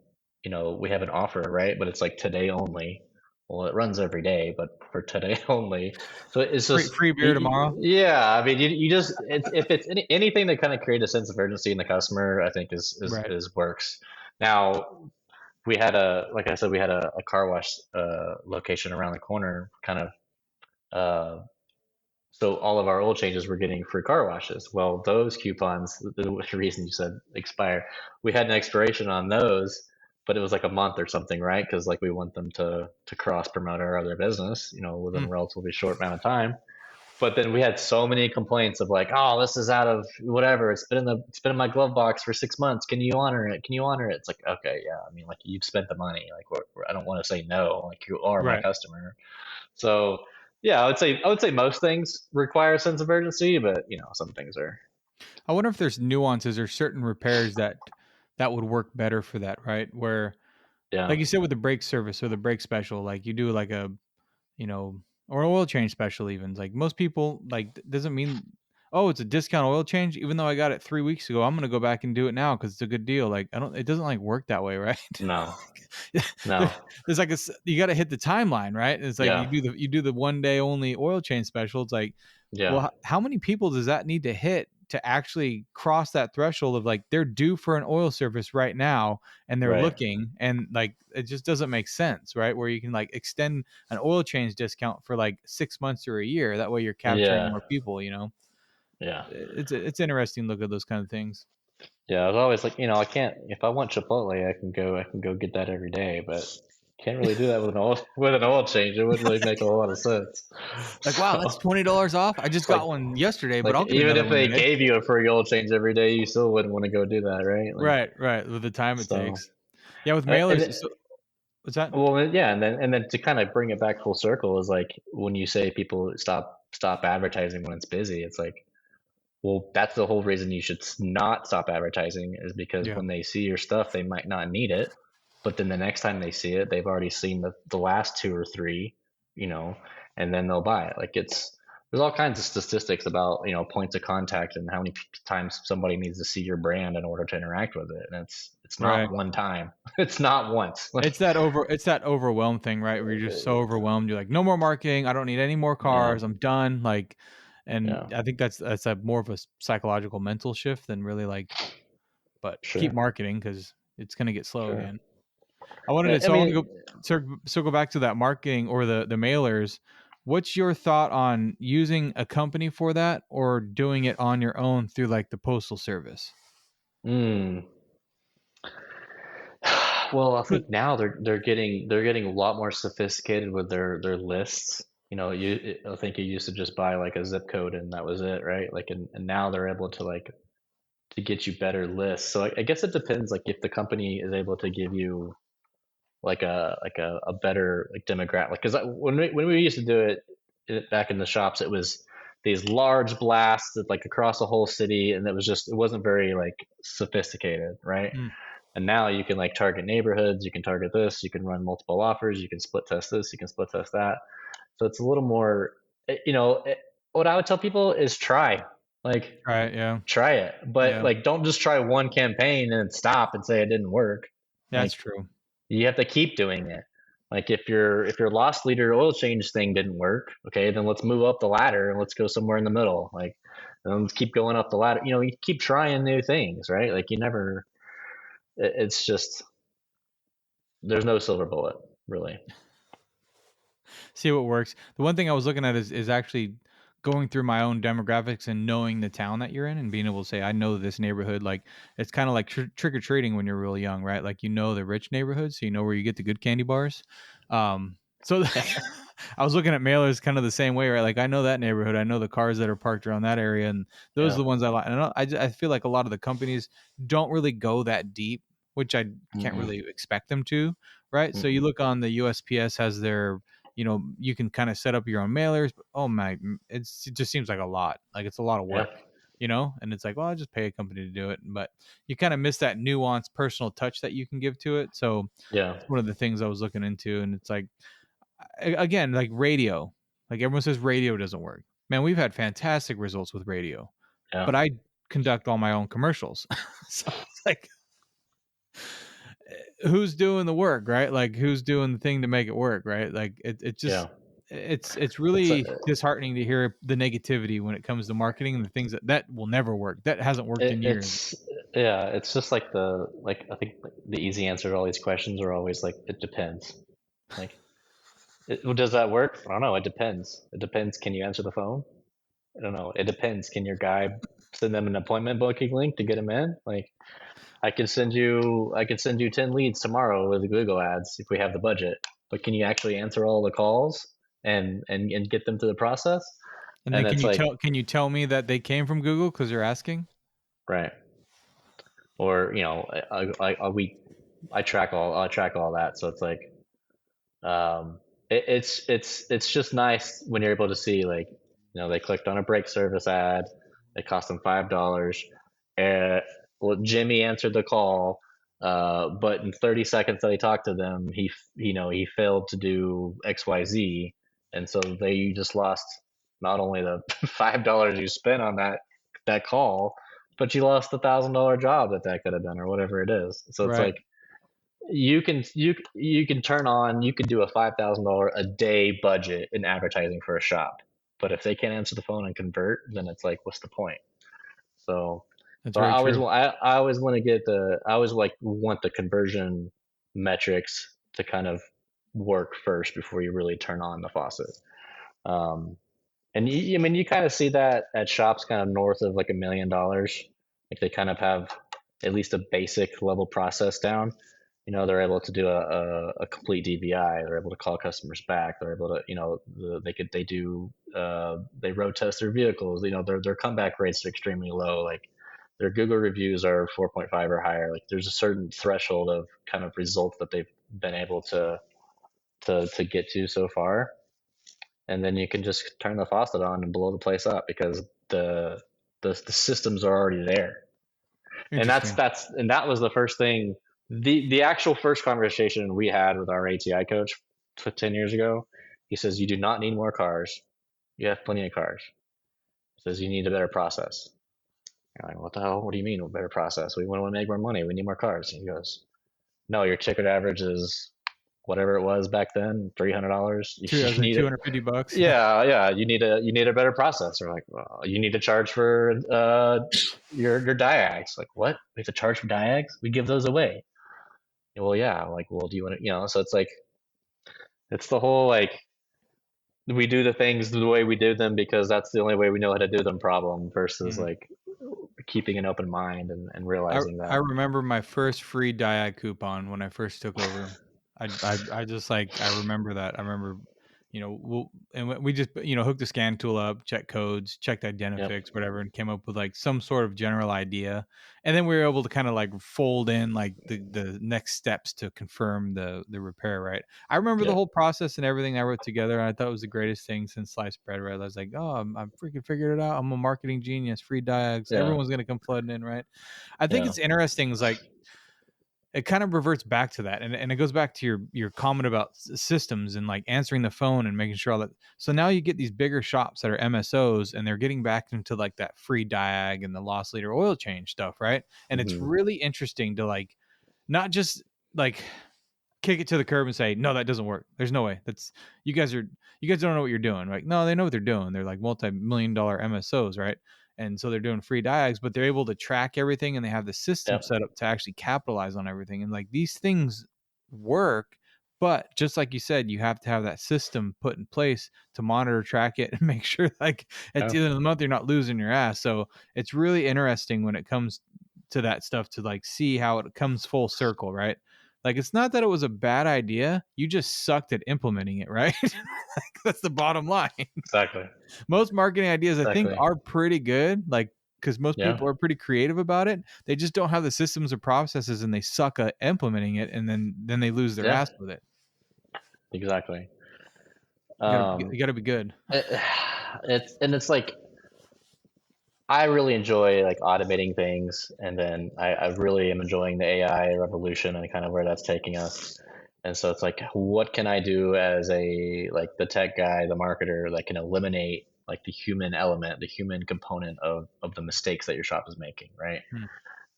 we have an offer, right? But it's like today only. Well, it runs every day, but for today only. So it's just, Free beer tomorrow? yeah. I mean, you just if it's anything to kind of create a sense of urgency in the customer, I think Right. is works. Now like I said, we had a car wash location around the corner, kind of so all of our oil changes were getting free car washes. Well, those coupons, the reason you said expire, we had an expiration on those, but it was like a month or something, right? Because like we want them to cross promote our other business, within a Hmm. relatively short amount of time. But then we had so many complaints of like, oh, this is out of whatever. It's been in my glove box for 6 months. Can you honor it? Can you honor it? It's like, okay, yeah. I mean, like you've spent the money. Like I don't want to say no. Like you are my Right. customer. So yeah, I would say most things require a sense of urgency, but some things are. I wonder if there's nuances or certain repairs that would work better for that, right? Where, Yeah. like you said, with the brake service or the brake special, like you do like a, you know, or oil change special even. Like most people, like doesn't mean, oh, it's a discount oil change. Even though I got it 3 weeks ago, I'm gonna go back and do it now because it's a good deal. Like I don't, it doesn't like work that way, right? No. there, No. there's like you got to hit the timeline, right? It's like Yeah. you do the 1 day only oil change special. It's like, Yeah. well, how many people does that need to hit to actually cross that threshold of like they're due for an oil service right now and they're Right. looking and like it just doesn't make sense, right? Where you can like extend an oil change discount for like 6 months or a year. That way you're capturing Yeah. more people, you know? Yeah. It's interesting to look at those kind of things. Yeah. I was always like, I can't. If I want Chipotle, I can go get that every day, but can't really do that with an oil with an oil change. It wouldn't really make a whole lot of sense. Like, wow, So that's $20 off. I just like got one yesterday, but like I'll get even another if one they today. gave you a free oil change every day, you still wouldn't want to go do that, right? Like Right, right. With the time it so. takes. Yeah, with And mailers. So, what's that? Well, yeah, and then to kind of bring it back full circle is like when you say people stop advertising when it's busy, it's like, well, that's the whole reason you should not stop advertising is because Yeah. when they see your stuff, they might not need it, but then the next time they see it, they've already seen the last two or three, you know, and then they'll buy it. Like there's all kinds of statistics about points of contact and how many times somebody needs to see your brand in order to interact with it, and it's Right. not one time, it's not once. Like It's that overwhelmed thing, right? Where you're just so overwhelmed. You're like, no more marketing. I don't need any more yeah, cars. I'm done. Like, and yeah. I think that's a more of a psychological mental shift than really like, but keep Sure, marketing because it's gonna get slow sure. again. I want to I mean, go circle back to that marketing or the mailers. What's your thought on using a company for that or doing it on your own through like the postal service? mm, well, I think now they're getting a lot more sophisticated with their lists. I think you used to just buy like a zip code and that was it, right? Like, and now they're able to like to get you better lists. So I guess it depends. Like, if the company is able to give you like a better like demographic, because when we used to do it back in the shops, it was these large blasts that like across the whole city, and it wasn't very like sophisticated, right? Hmm. And now you can like target neighborhoods, you can target this, you can run multiple offers, you can split test this, you can split test that. So it's a little more, what I would tell people is try, like Right. Yeah. try it, but Yeah. like don't just try one campaign and stop and say it didn't work. That's Like true. you have to keep doing it. Like if your loss leader oil change thing didn't work, okay, then let's move up the ladder and let's go somewhere in the middle. Like and let's keep going up the ladder. You keep trying new things, right? Like you never. It's just there's no silver bullet, really. See what works. The one thing I was looking at is actually going through my own demographics and knowing the town that you're in and being able to say I know this neighborhood. Like it's kind of like trick or treating when you're really young, right? Like you know the rich neighborhoods, so you know where you get the good candy bars. So I was looking at mailers kind of the same way, right? Like I know that neighborhood, I know the cars that are parked around that area, and those are Yeah. the ones I like. And I feel like a lot of the companies don't really go that deep, which I can't Mm-mm, really expect them to, right? So you mm-mm. look on the USPS has their you can kind of set up your own mailers. But, oh my, it just seems like a lot. Like it's a lot of Yeah. work, and it's like, well, I'll just pay a company to do it. But you kind of miss that nuanced personal touch that you can give to it. So Yeah. it's one of the things I was looking into. And it's like, again, like radio, like everyone says radio doesn't work. Man, we've had fantastic results with radio, Yeah. but I conduct all my own commercials. So it's like, who's doing the work, right? Like who's doing the thing to make it work, right? Like it just Yeah. it's It's really disheartening to hear the negativity when it comes to marketing and the things that will never work. That hasn't worked in years. it's yeah. It's just like I think the easy answer to all these questions are always like it depends. Like, well, does that work? I don't know. It depends. It depends. Can you answer the phone? I don't know. It depends. Can your guy send them an appointment booking link to get them in? Like, I could send you 10 leads tomorrow with Google ads if we have the budget. But can you actually answer all the calls and get them through the process? And And then it's like, can you tell me that they came from Google because you're asking? right. Or, I track all that. So it's like, um, it's just nice when you're able to see like, they clicked on a brake service ad. It cost them $5. Uh, well, Jimmy answered the call, but in 30 seconds that he talked to them, he failed to do XYZ, and so they just lost not only the $5 you spent on that call, but you lost $1,000 job that could have done or whatever it is. So it's Right. like you can do a $5,000 a day budget in advertising for a shop, but if they can't answer the phone and convert, then it's like, what's the point? So, That's so I very always true. want I always want to get I always like want the conversion metrics to kind of work first before you really turn on the faucet. Um, and I mean, you kind of see that at shops kind of north of like $1 million. Like they kind of have at least a basic level process down. They're able to do a complete DVI. They're able to call customers back. They're able to, they road test their vehicles. Their comeback rates are extremely low. Like their Google reviews are 4.5 or higher. Like there's a certain threshold of kind of results that they've been able to get to so far, and then you can just turn the faucet on and blow the place up because the systems are already there. And that's Interesting. that's and that was the first thing, the actual first conversation we had with our ATI coach 10 years ago. He says you do not need more cars. You have plenty of cars. He says you need a better process. You're like, what the hell? What do you mean a better process? We want to make more money. We need more cars. And he goes, no, your ticket average is whatever it was back then, $300. Two, I was You like need it. $250. Yeah. You need a better processor. Like, well, you need to charge for your diags. Like, what? We have to charge for diags? We give those away. Well, yeah. Like, well, do you want to? So it's like it's the whole like we do the things the way we do them because that's the only way we know how to do them problem versus Mhm. like keeping an open mind and I realizing I that. remember my first free Diag coupon when I first took over. I just like I remember that. I remember, we just hooked the scan tool up, checked codes, checked Yep. identifix, whatever, and came up with like some sort of general idea, and then we were able to kind of like fold in like the next steps to confirm the repair. Right. I remember the Yep. whole process and everything I wrote together. And I thought it was the greatest thing since sliced bread. Right. I was like, oh, I'm freaking figured it out. I'm a marketing genius. Free Diags. Yeah. Everyone's gonna come flooding in. Right. I think Yeah. it's interesting is like it kind of reverts back to that, and it goes back to your comment about systems and like answering the phone and making sure all that. So now you get these bigger shops that are MSOs, and they're getting back into like that free diag and the loss leader oil change stuff, right? And it's Mm-hmm. really interesting to like not just like kick it to the curb and say, no, that doesn't work. There's no way. You guys don't know what you're doing. Like, no, they know what they're doing. They're like multi-million-dollar MSOs, right? And so they're doing free diags, but they're able to track everything, and they have the system Yep. set up to actually capitalize on everything. And like these things work, but just like you said, you have to have that system put in place to monitor, track it, and make sure like at Yeah. the end of the month you're not losing your ass. So it's really interesting when it comes to that stuff to like see how it comes full circle, right? Like it's not that it was a bad idea, you just sucked at implementing it, right? Like that's the bottom line. Exactly. Most marketing ideas I think Exactly. are pretty good, like because most Yeah. people are pretty creative about it. They just don't have the systems or processes, and they suck at implementing it, and then they lose their Yeah. ass with it. Exactly. You gotta be good. It, it's like I really enjoy like automating things, and then I really am enjoying the AI revolution and kind of where that's taking us. And so it's like, what can I do as a like the tech guy, the marketer that can eliminate like the human element, the human component of the mistakes that your shop is making, right?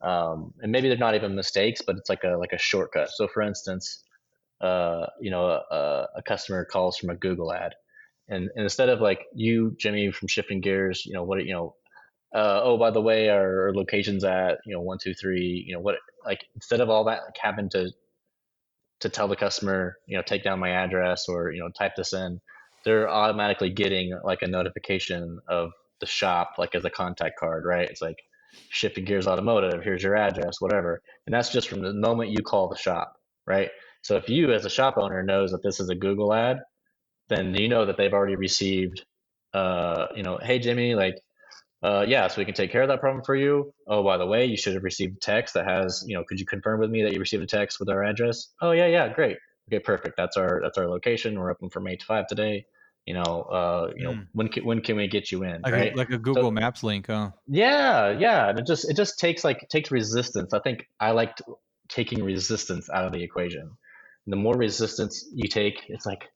Hmm. And maybe they're not even mistakes, but it's like a shortcut. So for instance, a customer calls from a Google ad, and instead of like you, Jimmy, from Shifting Gears, oh, by the way, our location's at 123, what, like instead of all that, like having to tell the customer, take down my address or type this in, they're automatically getting like a notification of the shop like as a contact card, right? It's like Shifting Gears Automotive, here's your address, whatever. And that's just from the moment you call the shop, right? So if you as a shop owner knows that this is a Google ad, then you know that they've already received hey Jimmy, like yeah, so we can take care of that problem for you. Oh, by the way, you should have received a text that has, could you confirm with me that you received a text with our address? Oh, yeah, yeah, great. Okay, perfect. That's our location. We're open from 8 to 5 today. Hmm. When can we get you in, right? Like a So Google Maps link, huh? yeah, yeah, and it just takes resistance. I think I like taking resistance out of the equation. The more resistance you take, it's like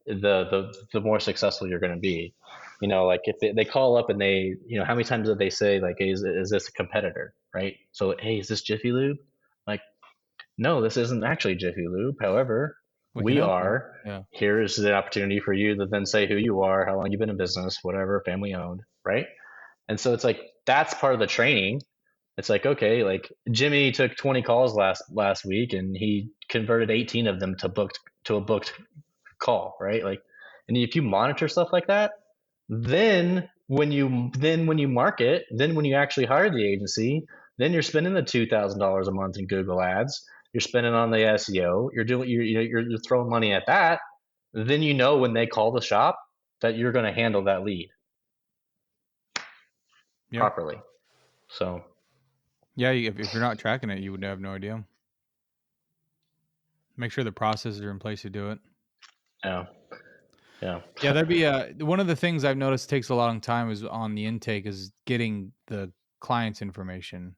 the more successful you're going to be. Like if they call up and they, how many times did they say like, hey, is this a competitor, right? So hey, is this Jiffy Lube? Like, no, this isn't actually Jiffy Lube. However, We can we help you. are. Yeah. Here is the opportunity for you to then say who you are, how long you've been in business, whatever, family owned, right? And so it's like that's part of the training. It's like, okay, like Jimmy took 20 calls last week and he converted 18 of them to a booked call, right? Like, and if you monitor stuff like that, then when you market, then when you actually hire the agency, then you're spending the $2,000 a month in Google ads. You're spending on the SEO. You're throwing money at that. Then when they call the shop that you're going to handle that lead Yeah. properly. So Yeah. If you're not tracking it, you would have no idea. Make sure the processes are in place to do it. yeah, yeah, Yeah, that'd be one of the things I've noticed takes a long time is on the intake is getting the client's information.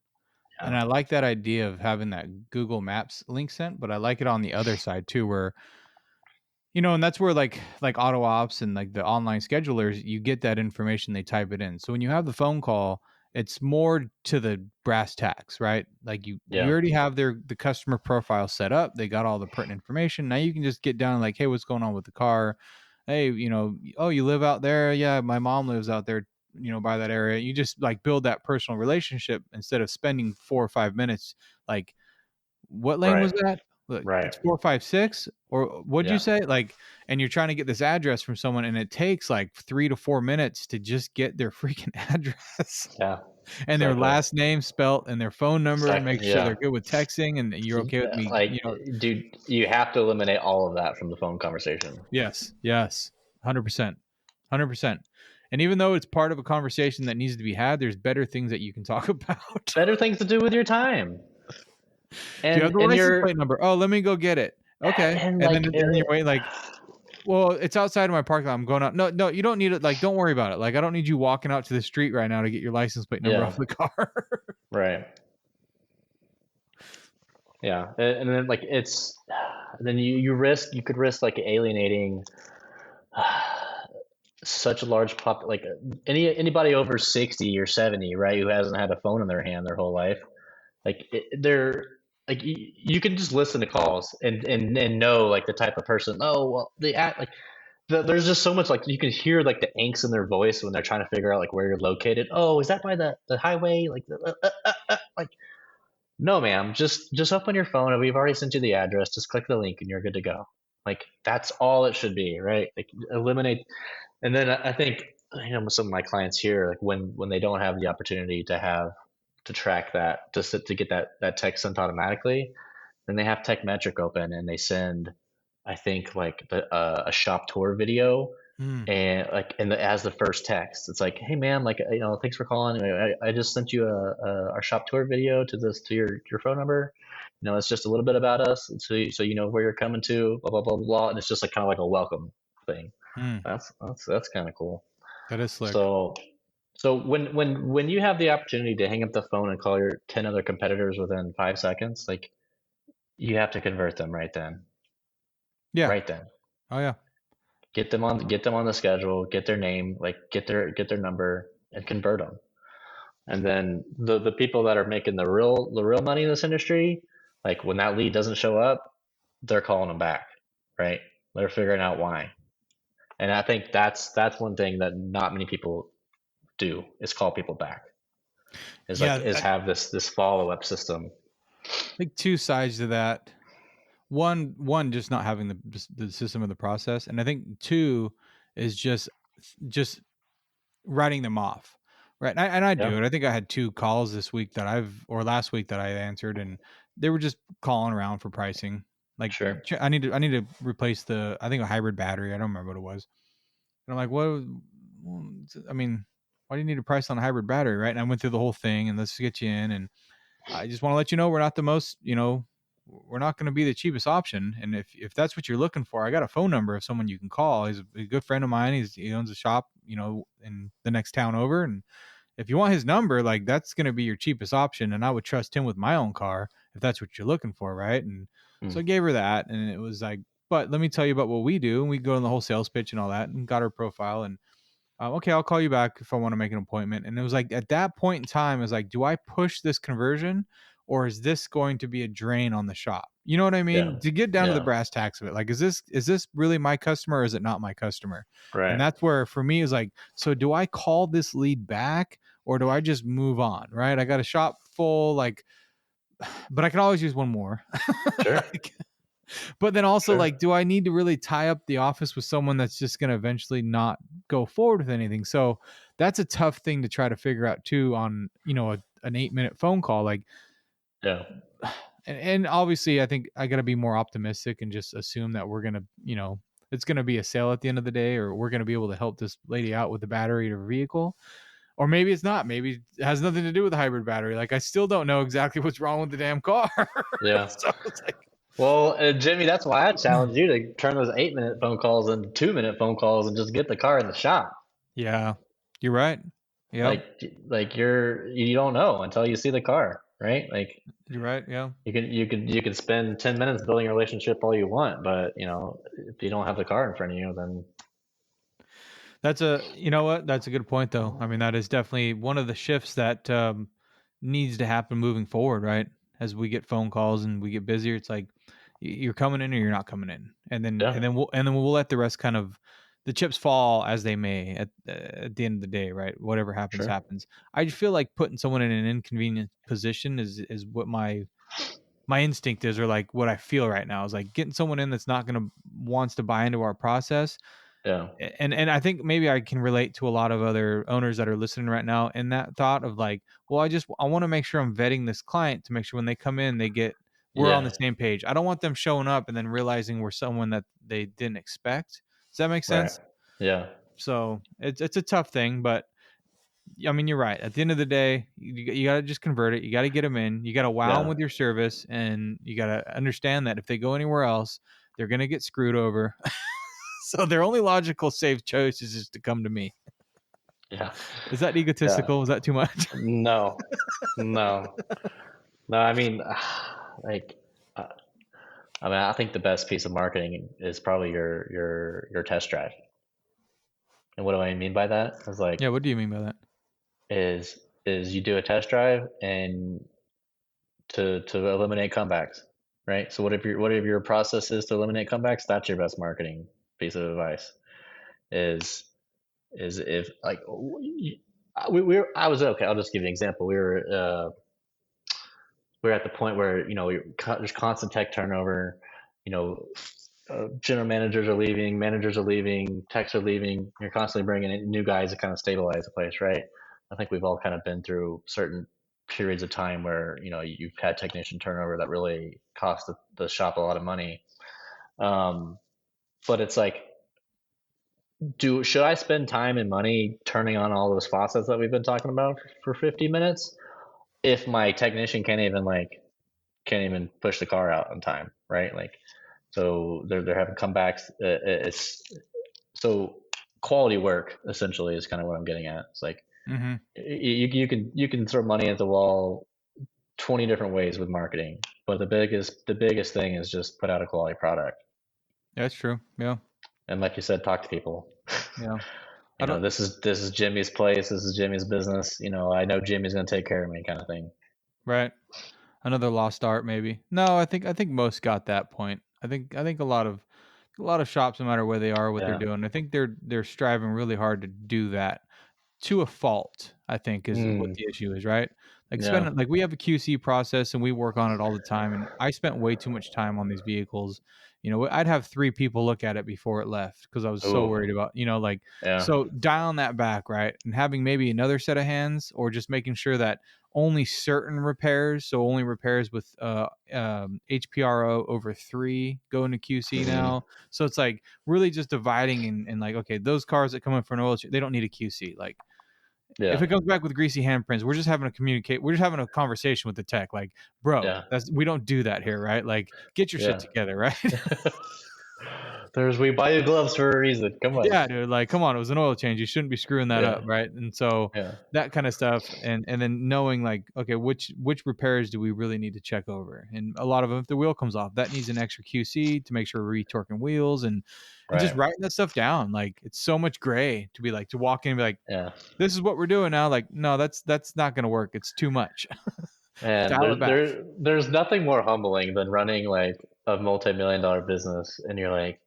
And yeah, I like that idea of having that Google Maps link sent, but I like it on the other side too, where and that's where like auto ops and like the online schedulers, you get that information, they type it in. So when you have the phone call, it's more to the brass tacks, right? Like you yeah, already have the customer profile set up, they got all the pertinent information. Now you can just get down like, hey, what's going on with the car? Hey, oh, you live out there? Yeah, my mom lives out there, by that area. You just like build that personal relationship instead of spending 4 or 5 minutes like, what lane right, was that? Look, right, it's 456, or what'd you yeah, say? Like, and you're trying to get this address from someone, and it takes like 3 to 4 minutes to just get their freaking address yeah, and their exactly, last name spelt and their phone number. Make exactly, sure yeah. they're good with texting, and you're okay with me. Like, dude, you have to eliminate all of that from the phone conversation. Yes, 100%, 100%. And even though it's part of a conversation that needs to be had, there's better things that you can talk about. Better things to do with your time, Do you have and the and license you're plate number? Oh, let me go get it. Okay, and and like then you're waiting like, well, it's outside of my parking lot. I'm going out. No, no, you don't need it. Like, don't worry about it. Like, I don't need you walking out to the street right now to get your license plate number yeah, off the car. right. Yeah, and then like it's then you could risk like alienating such a large like anybody over 60 or 70, right, who hasn't had a phone in their hand their whole life. Like they're like you can just listen to calls and know like the type of person. Oh well, they act like there's just so much like you can hear like the angst in their voice when they're trying to figure out like where you're located. Oh, is that by the highway? Like like no, ma'am. Just open your phone and we've already sent you the address. Just click the link and you're good to go. Like that's all it should be, right? Like eliminate. And then I think with some of my clients here, like when they don't have the opportunity to track that to get that text sent automatically, then they have TechMetric open and they send, I think like a shop tour video Hmm. and like as the first text. It's like, hey man, like thanks for calling. I just sent you our shop tour video to your phone number. It's just a little bit about us, so you know where you're coming to, blah blah blah blah, and it's just like kind of like a welcome thing. Hmm. That's kind of cool. That is slick. So when you have the opportunity to hang up the phone and call your 10 other competitors within 5 seconds, like you have to convert them right then, Yeah. right then. Oh yeah. Get them on the schedule, get their name, like get their number and convert them. And then the people that are making the real money in this industry, like when that lead doesn't show up, they're calling them back, right? They're figuring out why. And I think that's one thing that not many people do is call people back. Yeah. Is have this follow up system. Like two sides to that. One just not having the system of the process, and I think two is just writing them off, right? And I Yeah, do it. I think I had two calls this week or last week that I answered, and they were just calling around for pricing. Like sure. I need to replace I think a hybrid battery. I don't remember what it was, and I'm like, what? I mean, why do you need a price on a hybrid battery, right? And I went through the whole thing, and let's get you in, and I just want to let you know we're not the most, we're not going to be the cheapest option. And if that's what you're looking for, I got a phone number of someone you can call. He's a good friend of mine. He owns a shop, in the next town over. And if you want his number, like that's going to be your cheapest option. And I would trust him with my own car if that's what you're looking for. Right. And so I Mm, gave her that, and it was like, but let me tell you about what we do. And we go in the whole sales pitch and all that, and got her profile. And okay, I'll call you back if I want to make an appointment. And it was like at that point in time, it was like, do I push this conversion, or is this going to be a drain on the shop? You know what I yeah, mean? To get down to the yeah, brass tacks of it, like, is this really my customer, or is it not my customer? And right. that's where for me is like, so do I call this lead back, or do I just move on? Right? I got a shop full, like, but I can always use one more. Sure, Like, but then also, sure. like, do I need to really tie up the office with someone that's just going to eventually not go forward with anything? So that's a tough thing to try to figure out too on, an 8-minute phone call. Like, Yeah, and obviously I think I got to be more optimistic and just assume that we're going to, it's going to be a sale at the end of the day, or we're going to be able to help this lady out with the battery to her vehicle. Or maybe it's not. Maybe it has nothing to do with the hybrid battery. Like, I still don't know exactly what's wrong with the damn car. yeah. So it's like, Well, Jimmy, that's why I challenge you to turn those 8 minute phone calls into 2 minute phone calls and just get the car in the shop. yeah, you're right. Yep. Like, you don't know until you see the car, right? Like, You're right. Yeah. you can spend 10 minutes building a relationship all you want, but if you don't have the car in front of you, then You know what? That's a good point, though. I mean, that is definitely one of the shifts that needs to happen moving forward, right? As we get phone calls and we get busier, it's like you're coming in or you're not coming in, and then yeah, we'll let the rest kind of the chips fall as they may at the end of the day, right? Whatever happens, sure, happens. I just feel like putting someone in an inconvenient position is what my instinct is, or like what I feel right now is like getting someone in that's not going to wants to buy into our process. yeah, And I think maybe I can relate to a lot of other owners that are listening right now in that thought of like, well, I want to make sure I'm vetting this client to make sure when they come in, we're on the yeah, same page. I don't want them showing up and then realizing we're someone that they didn't expect. Does that make right, sense? yeah, So it's a tough thing, but I mean, you're right. At the end of the day, you got to just convert it. You got to get them in. You got to wow them yeah, with your service, and you got to understand that if they go anywhere else, they're going to get screwed over. So their only logical safe choice is just to come to me. yeah, Is that yeah. egotistical? Is that too much? No, no, no. I mean, like. I mean, I think the best piece of marketing is probably your test drive. And what do I mean by that? Is like Yeah, what do you mean by that? is you do a test drive and to eliminate comebacks, right? So what if your process is to eliminate comebacks? That's your best marketing piece of advice. Is is if like we were, I was okay. I'll just give you an example. We were at the point where there's constant tech turnover. You know, general managers are leaving, techs are leaving. You're constantly bringing in new guys to kind of stabilize the place, right? I think we've all kind of been through certain periods of time where you've had technician turnover that really cost the shop a lot of money. Um, but it's like, should I spend time and money turning on all those faucets that we've been talking about for 50 minutes if my technician can't even push the car out on time, right? Like, so they're having comebacks. It's so quality work essentially is kind of what I'm getting at. It's like Mm-hmm. you can throw money at the wall 20 different ways with marketing, but the biggest thing is just put out a quality product. That's true. Yeah. And like you said, talk to people. Yeah. I don't. This is Jimmy's place. This is Jimmy's business. I know Jimmy's gonna take care of me, kind of thing. Right. Another lost art, maybe. No, I think most got that point. I think a lot of shops, no matter where they are, what they're Yeah. doing, I think they're striving really hard to do that to a fault, I think is what Mm, the issue is, right? Like yeah. spending like we have a QC process and we work on it all the time, and I spent way too much time on these vehicles. I'd have 3 people look at it before it left because I was so Ooh. worried about, like Yeah. so dialing that back, right? And having maybe another set of hands or just making sure that only certain repairs, so only repairs with HPRO over 3 go into QC Hmm. now. So it's like really just dividing and like, okay, those cars that come in for an oil change, they don't need a QC. Like if Yeah. it comes back with greasy handprints, we're just having a conversation with the tech. Like, bro, Yeah. we don't do that here, right? Like, get your shit Yeah. together, right? We buy you gloves for a reason. Come on. Yeah, dude. Like, come on, it was an oil change. You shouldn't be screwing that up, Yeah. right? And so Yeah. that kind of stuff, and then knowing like, okay, which repairs do we really need to check over? And a lot of them, if the wheel comes off, that needs an extra QC to make sure we're retorquing wheels and just Right. writing that stuff down. Like, it's so much gray to be like to walk in and be like, Yeah. this is what we're doing now. Like, no, that's not going to work. It's too much. And Dial it back. there's nothing more humbling than running like a multi-million dollar business and you're like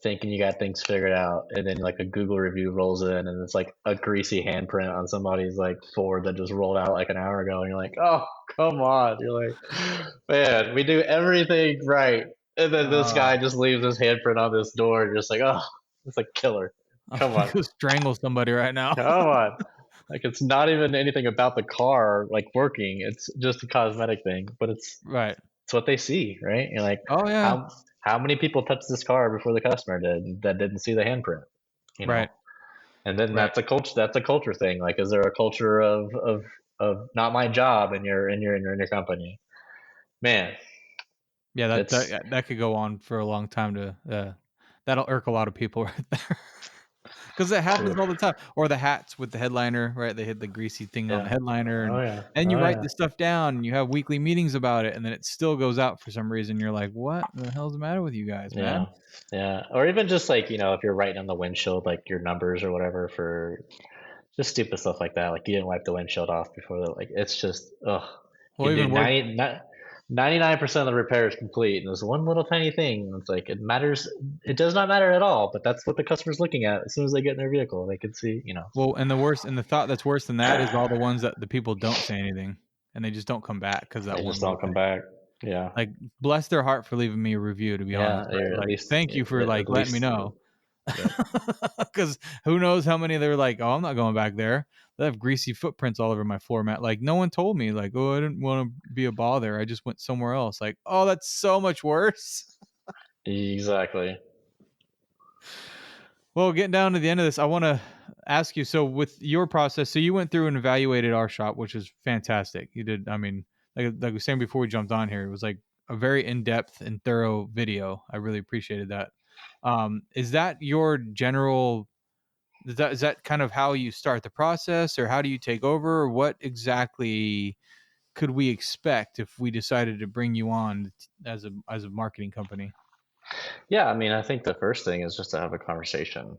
thinking you got things figured out and then like a Google review rolls in and it's like a greasy handprint on somebody's like Ford that just rolled out like an hour ago and you're like, oh, come on. You're like, man, we do everything right. And then this guy Uh, just leaves his handprint on this door and you're just like, oh, it's like killer. I'm Come gonna on. go strangle somebody right now. Come on. Like it's not even anything about the car like working. It's just a cosmetic thing, but Right. it's what they see, right? You're like, Oh yeah. how many people touched this car before the customer did that didn't see the handprint, you Right. know? And then Right. that's a culture thing. Like, is there a culture of not my job in your company? Man, Yeah. That it's that that could go on for a long time. That'll irk a lot of people right there. Because it happens true. all the time. Or the hats with the headliner, right? They hit the greasy thing on the Yeah. headliner, Oh and yeah. and you Oh write yeah. this stuff down, and you have weekly meetings about it, and then it still goes out for some reason. You're like, what the hell's the matter with you guys, Yeah. man? Yeah. Or even just like, if you're writing on the windshield, like your numbers or whatever for just stupid stuff like that. Like you didn't wipe the windshield off before the, like, it's just, ugh. You Well, can do even worse. 99% of the repair is complete. And there's one little tiny thing. It's like, it matters. It does not matter at all, but that's what the customer's looking at. As soon as they get in their vehicle, they can see. Well, and the thought that's worse than that is all the ones that the people don't say anything, and they just don't come back because that They one just little don't come thing. back. Yeah. Like, bless their heart for leaving me a review, to be Yeah. honest, Or right? at Like, least, thank you for, like, at letting me least, know. yep. Because who knows how many they're like, "Oh, I'm not going back there." They have greasy footprints all over my floor mat. Like, no one told me, like, "Oh, I didn't wanna be a bother. I just went somewhere else." Like, "Oh, that's so much worse." Exactly. Well, getting down to the end of this, I wanna ask you, so with your process, so you went through and evaluated our shop, which is fantastic. You did, I mean, like we were saying before we jumped on here, it was like a very in-depth and thorough video. I really appreciated that. Is that your general is that kind of how you start the process, or how do you take over? Or what exactly could we expect if we decided to bring you on as a marketing company? Yeah, I mean, I think the first thing is just to have a conversation,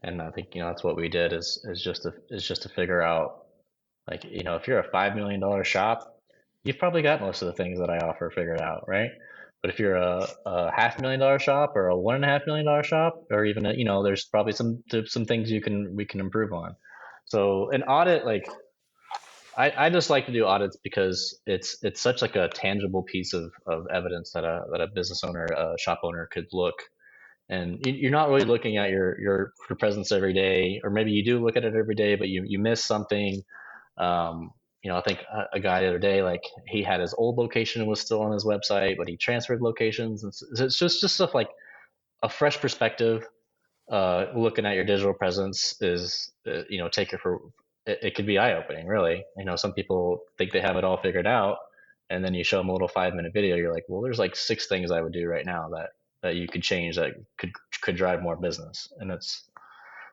and I think that's what we did is just to figure out, like, if you're a $5 million shop, you've probably got most of the things that I offer figured out, right? But if you're a $500,000 shop or a $1.5 million shop, or even there's probably some things we can improve on. So an audit, like, I just like to do audits because it's such like a tangible piece of evidence that a business owner, a shop owner could look, and you're not really looking at your presence every day, or maybe you do look at it every day, but you miss something. um, I think a guy the other day, like, he had his old location was still on his website, but he transferred locations, and it's just stuff like a fresh perspective. Looking at your digital presence is, take it for it could be eye opening, really. Some people think they have it all figured out, and then you show them a little 5 minute video. You're like, well, there's like 6 things I would do right now that you could change that could drive more business. And it's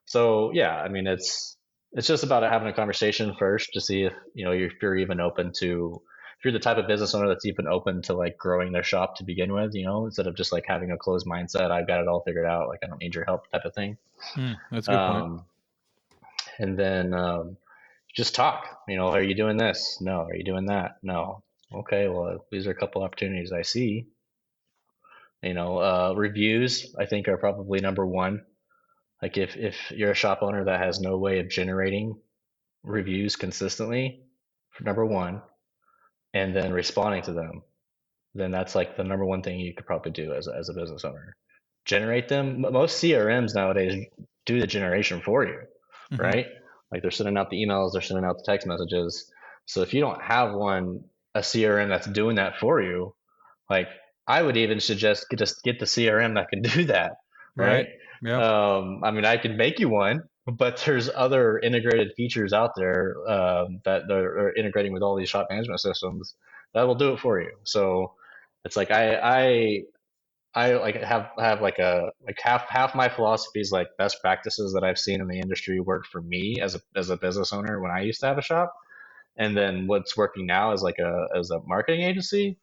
so, yeah, I mean, it's just about having a conversation first to see if you're even open to, if you're the type of business owner that's even open to like growing their shop to begin with, instead of just like having a closed mindset, I've got it all figured out, like I don't need your help type of thing. That's a good point. um, and then just talk. Are you doing this? No. Are you doing that? No. Okay, well, these are a couple opportunities I see. Reviews, I think, are probably number one. Like, if you're a shop owner that has no way of generating reviews consistently, for number one, and then responding to them, then that's like the number one thing you could probably do as a business owner. Generate them. Most CRMs nowadays do the generation for you, Hmm. right? Like, they're sending out the emails, they're sending out the text messages. So if you don't have a CRM that's doing that for you, like, I would even suggest just get the CRM that can do that, right? Right. Yeah. I mean, I can make you one, but there's other integrated features out there, that are integrating with all these shop management systems that will do it for you. So it's like I like have like half my philosophy is like best practices that I've seen in the industry work for me as a business owner when I used to have a shop, and then what's working now is like as a marketing agency.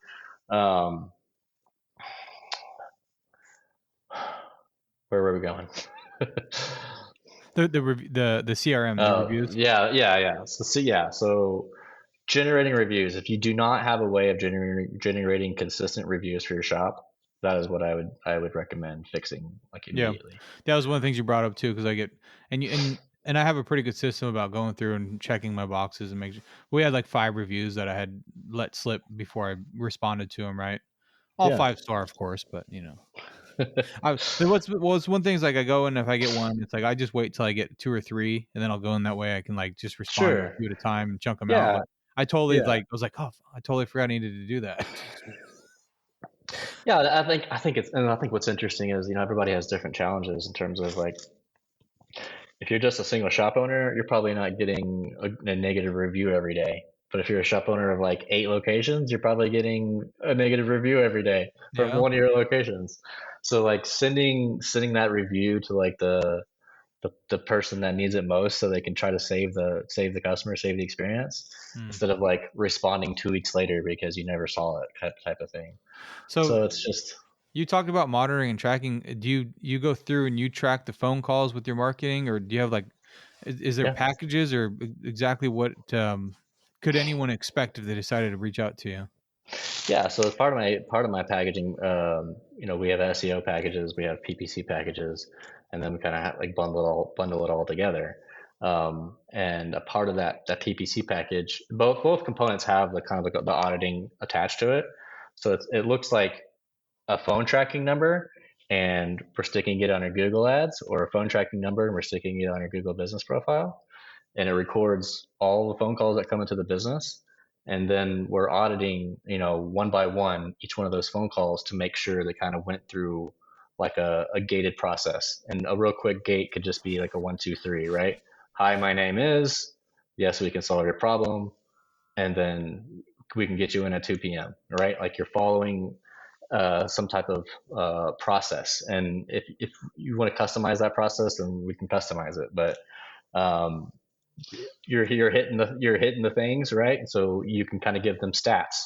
Um, where were we going? The CRM, the reviews. Yeah. So generating reviews. If you do not have a way of generating consistent reviews for your shop, that is what I would recommend fixing, like, Yeah, immediately. that was one of the things you brought up too, because I get and I have a pretty good system about going through and checking my boxes and make sure. We had like 5 reviews that I had let slip before I responded to them. Right, all Yeah. 5-star, of course, but what's one thing is like I go and if I get one, it's like I just wait till I get 2 or 3, and then I'll go in that way I can like just respond to a Sure. few at a time and chunk them out. Yeah. But I totally Yeah. like I was like, oh, I totally forgot I needed to do that. Yeah. I think what's interesting is, everybody has different challenges in terms of, like, if you're just a single shop owner, you're probably not getting a negative review every day. But if you're a shop owner of like 8 locations, you're probably getting a negative review every day from Yeah. one of your locations. So, like, sending that review to like the person that needs it most, so they can try to save the customer, save the experience, Hmm. instead of like responding 2 weeks later because you never saw it, type of thing. So So it's just, you talked about monitoring and tracking. Do you go through and you track the phone calls with your marketing, or do you have like, is there yeah. packages, or exactly what could anyone expect if they decided to reach out to you? Yeah, so as part of my packaging, we have SEO packages, we have PPC packages, and then we kind of like bundle it all together. And a part of that PPC package, both components have the kind of the auditing attached to it. So it looks like a phone tracking number, and we're sticking it on your Google Ads, or a phone tracking number and we're sticking it on your Google Business Profile, and it records all the phone calls that come into the business. And then we're auditing, one by one, each one of those phone calls to make sure they kind of went through like a gated process. And a real quick gate could just be like a 1, 2, 3, right? Hi, my name is, yes, we can solve your problem. And then we can get you in at 2 p.m., right? Like, you're following some type of process. And if you want to customize that process, then we can customize it. But um, you're hitting the things, right? So you can kind of give them stats.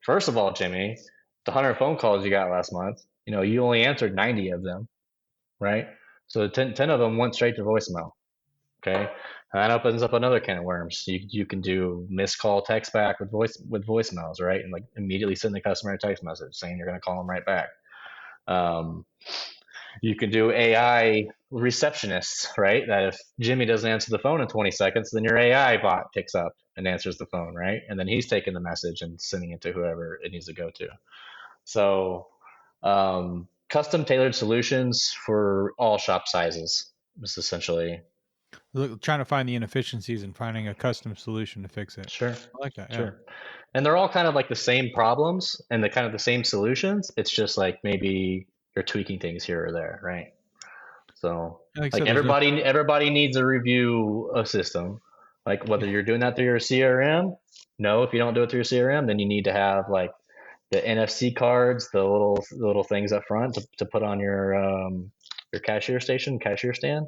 First of all, Jimmy, the 100 phone calls you got last month, you only answered 90 of them, right? So 10 of them went straight to voicemail. Okay, and that opens up another can of worms. You can do missed call text back with voicemails, right? And like immediately send the customer a text message saying you're going to call them right back. Um, you can do AI receptionists, right? That if Jimmy doesn't answer the phone in 20 seconds, then your AI bot picks up and answers the phone, right? And then he's taking the message and sending it to whoever it needs to go to. So, custom tailored solutions for all shop sizes is essentially. Look, trying to find the inefficiencies and finding a custom solution to fix it. Sure, I like that. Yeah. sure. And they're all kind of like the same problems and the kind of the same solutions. It's just like maybe you're tweaking things here or there, right? So Like I like said, there's no. everybody needs a review system. Like whether you're doing that through your CRM, no, if you don't do it through your CRM, then you need to have like the NFC cards, the little things up front to put on your cashier stand.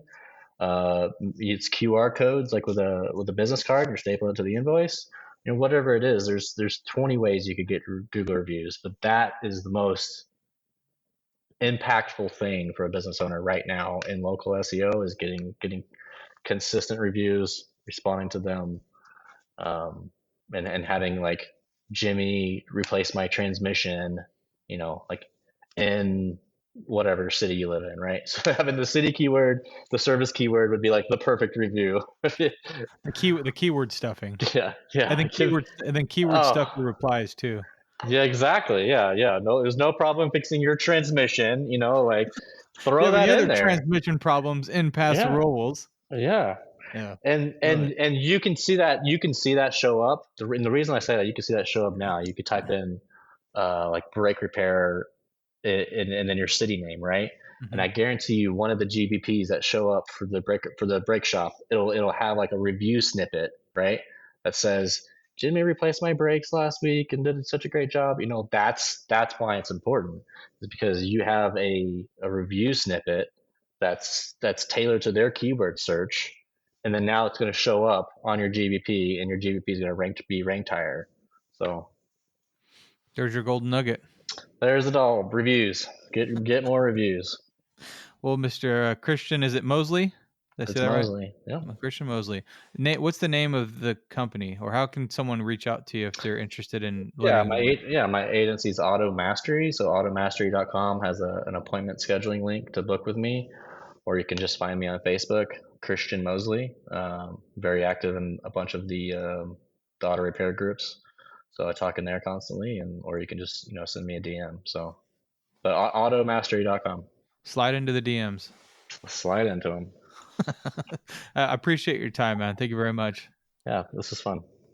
It's QR codes like with a business card. You're stapling it to the invoice. Whatever it is, there's 20 ways you could get Google reviews, but that is the most impactful thing for a business owner right now in local SEO is getting consistent reviews, responding to them, and having like Jimmy replace my transmission, like in whatever city you live in, right? So having the city keyword, the service keyword would be like the perfect review. The keyword stuffing. Yeah, yeah. And then keyword stuff Oh, your replies too. yeah, exactly. Yeah, yeah. No, there's no problem fixing your transmission. Like If you throw have any that other in there. transmission problems in past Yeah, rolls, yeah. yeah, And love and it. and you can see that show up. And the reason I say that, you can see that show up now. You could type in like brake repair and then your city name, right? And Hmm. I guarantee you, one of the GBPs that show up for the brake shop, it'll have like a review snippet, right? That says Jimmy replaced my brakes last week and did such a great job. That's why it's important, is because you have a review snippet that's tailored to their keyword search, and then now it's going to show up on your GBP, and your GBP is going to be ranked higher. So There's your golden nugget. there's it all. Reviews. Get more reviews. Well, Mr. Christian, is it Mosley? Did I say It's that right? Mosley. Yeah. Christian Mosley. What's the name of the company, or how can someone reach out to you if they're interested in Yeah, learning more? my agency's Auto Mastery. So automastery.com has an appointment scheduling link to book with me, or you can just find me on Facebook, Christian Mosley. Very active in a bunch of the auto repair groups. So I talk in there constantly, or you can just send me a DM. So, but automastery.com. Slide into the DMs. Slide into them. I appreciate your time, man. Thank you very much. Yeah, this is fun.